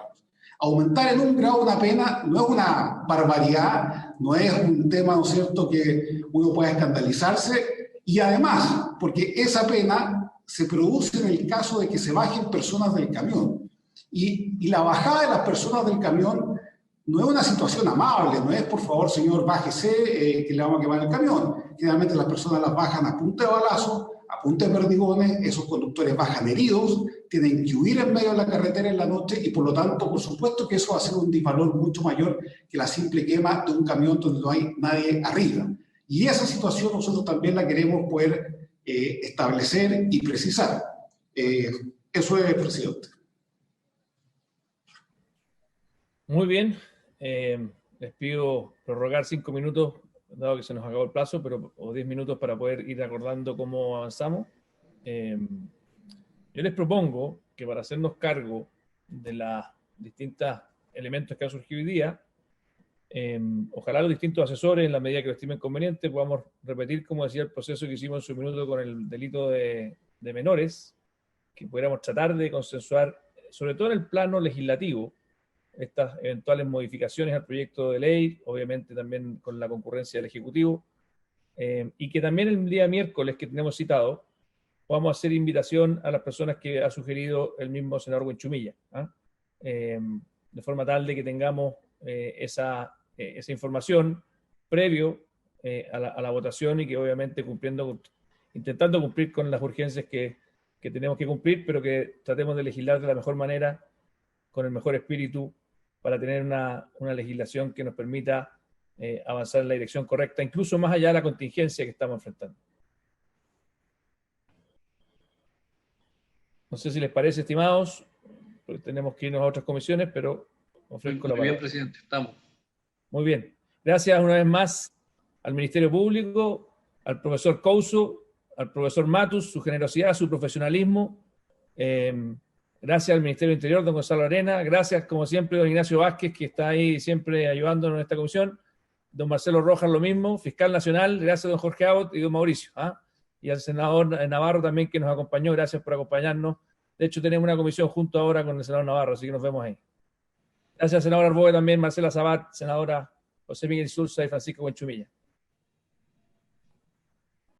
Aumentar en 1 grado una pena no es una barbaridad, no es un tema, ¿no es cierto?, que uno pueda escandalizarse. Y además, porque esa pena se produce en el caso de que se bajen personas del camión. Y la bajada de las personas del camión no es una situación amable, no es, por favor, señor, bájese, que le vamos a quemar el camión. Generalmente las personas las bajan a punta de balazo, a punta de perdigones, esos conductores bajan heridos, tienen que huir en medio de la carretera en la noche y por lo tanto, por supuesto que eso va a ser un disvalor mucho mayor que la simple quema de un camión donde no hay nadie arriba. Y esa situación nosotros también la queremos poder establecer y precisar. Eso es, presidente. Muy bien. Les pido prorrogar 5 minutos dado que se nos acabó el plazo, o 10 minutos para poder ir acordando cómo avanzamos. Yo les propongo que para hacernos cargo de los distintos elementos que han surgido hoy día, ojalá los distintos asesores, en la medida que lo estimen conveniente, podamos repetir, como decía, el proceso que hicimos en su minuto con el delito de menores, que pudiéramos tratar de consensuar, sobre todo en el plano legislativo, estas eventuales modificaciones al proyecto de ley, obviamente también con la concurrencia del Ejecutivo, y que también el día miércoles que tenemos citado, podamos hacer invitación a las personas que ha sugerido el mismo senador Huenchumilla, de forma tal de que tengamos esa información previo a la votación y que obviamente intentando cumplir con las urgencias que tenemos que cumplir, pero que tratemos de legislar de la mejor manera, con el mejor espíritu, para tener una legislación que nos permita avanzar en la dirección correcta, incluso más allá de la contingencia que estamos enfrentando. No sé si les parece, estimados, porque tenemos que irnos a otras comisiones, pero ofrezco la palabra. Muy bien, presidente, estamos. Muy bien. Gracias una vez más al Ministerio Público, al profesor Couso, al profesor Matus, su generosidad, su profesionalismo. Gracias al Ministerio del Interior, don Gonzalo Arena. Gracias, como siempre, don Ignacio Vázquez, que está ahí siempre ayudándonos en esta comisión. Don Marcelo Rojas, lo mismo. Fiscal Nacional, gracias, don Jorge Abbott y don Mauricio. Y al senador Navarro también, que nos acompañó. Gracias por acompañarnos. De hecho, tenemos una comisión junto ahora con el senador Navarro, así que nos vemos ahí. Gracias, senador Arboe también, Marcela Sabat, senadora José Miguel Sulza y Francisco Huenchumilla.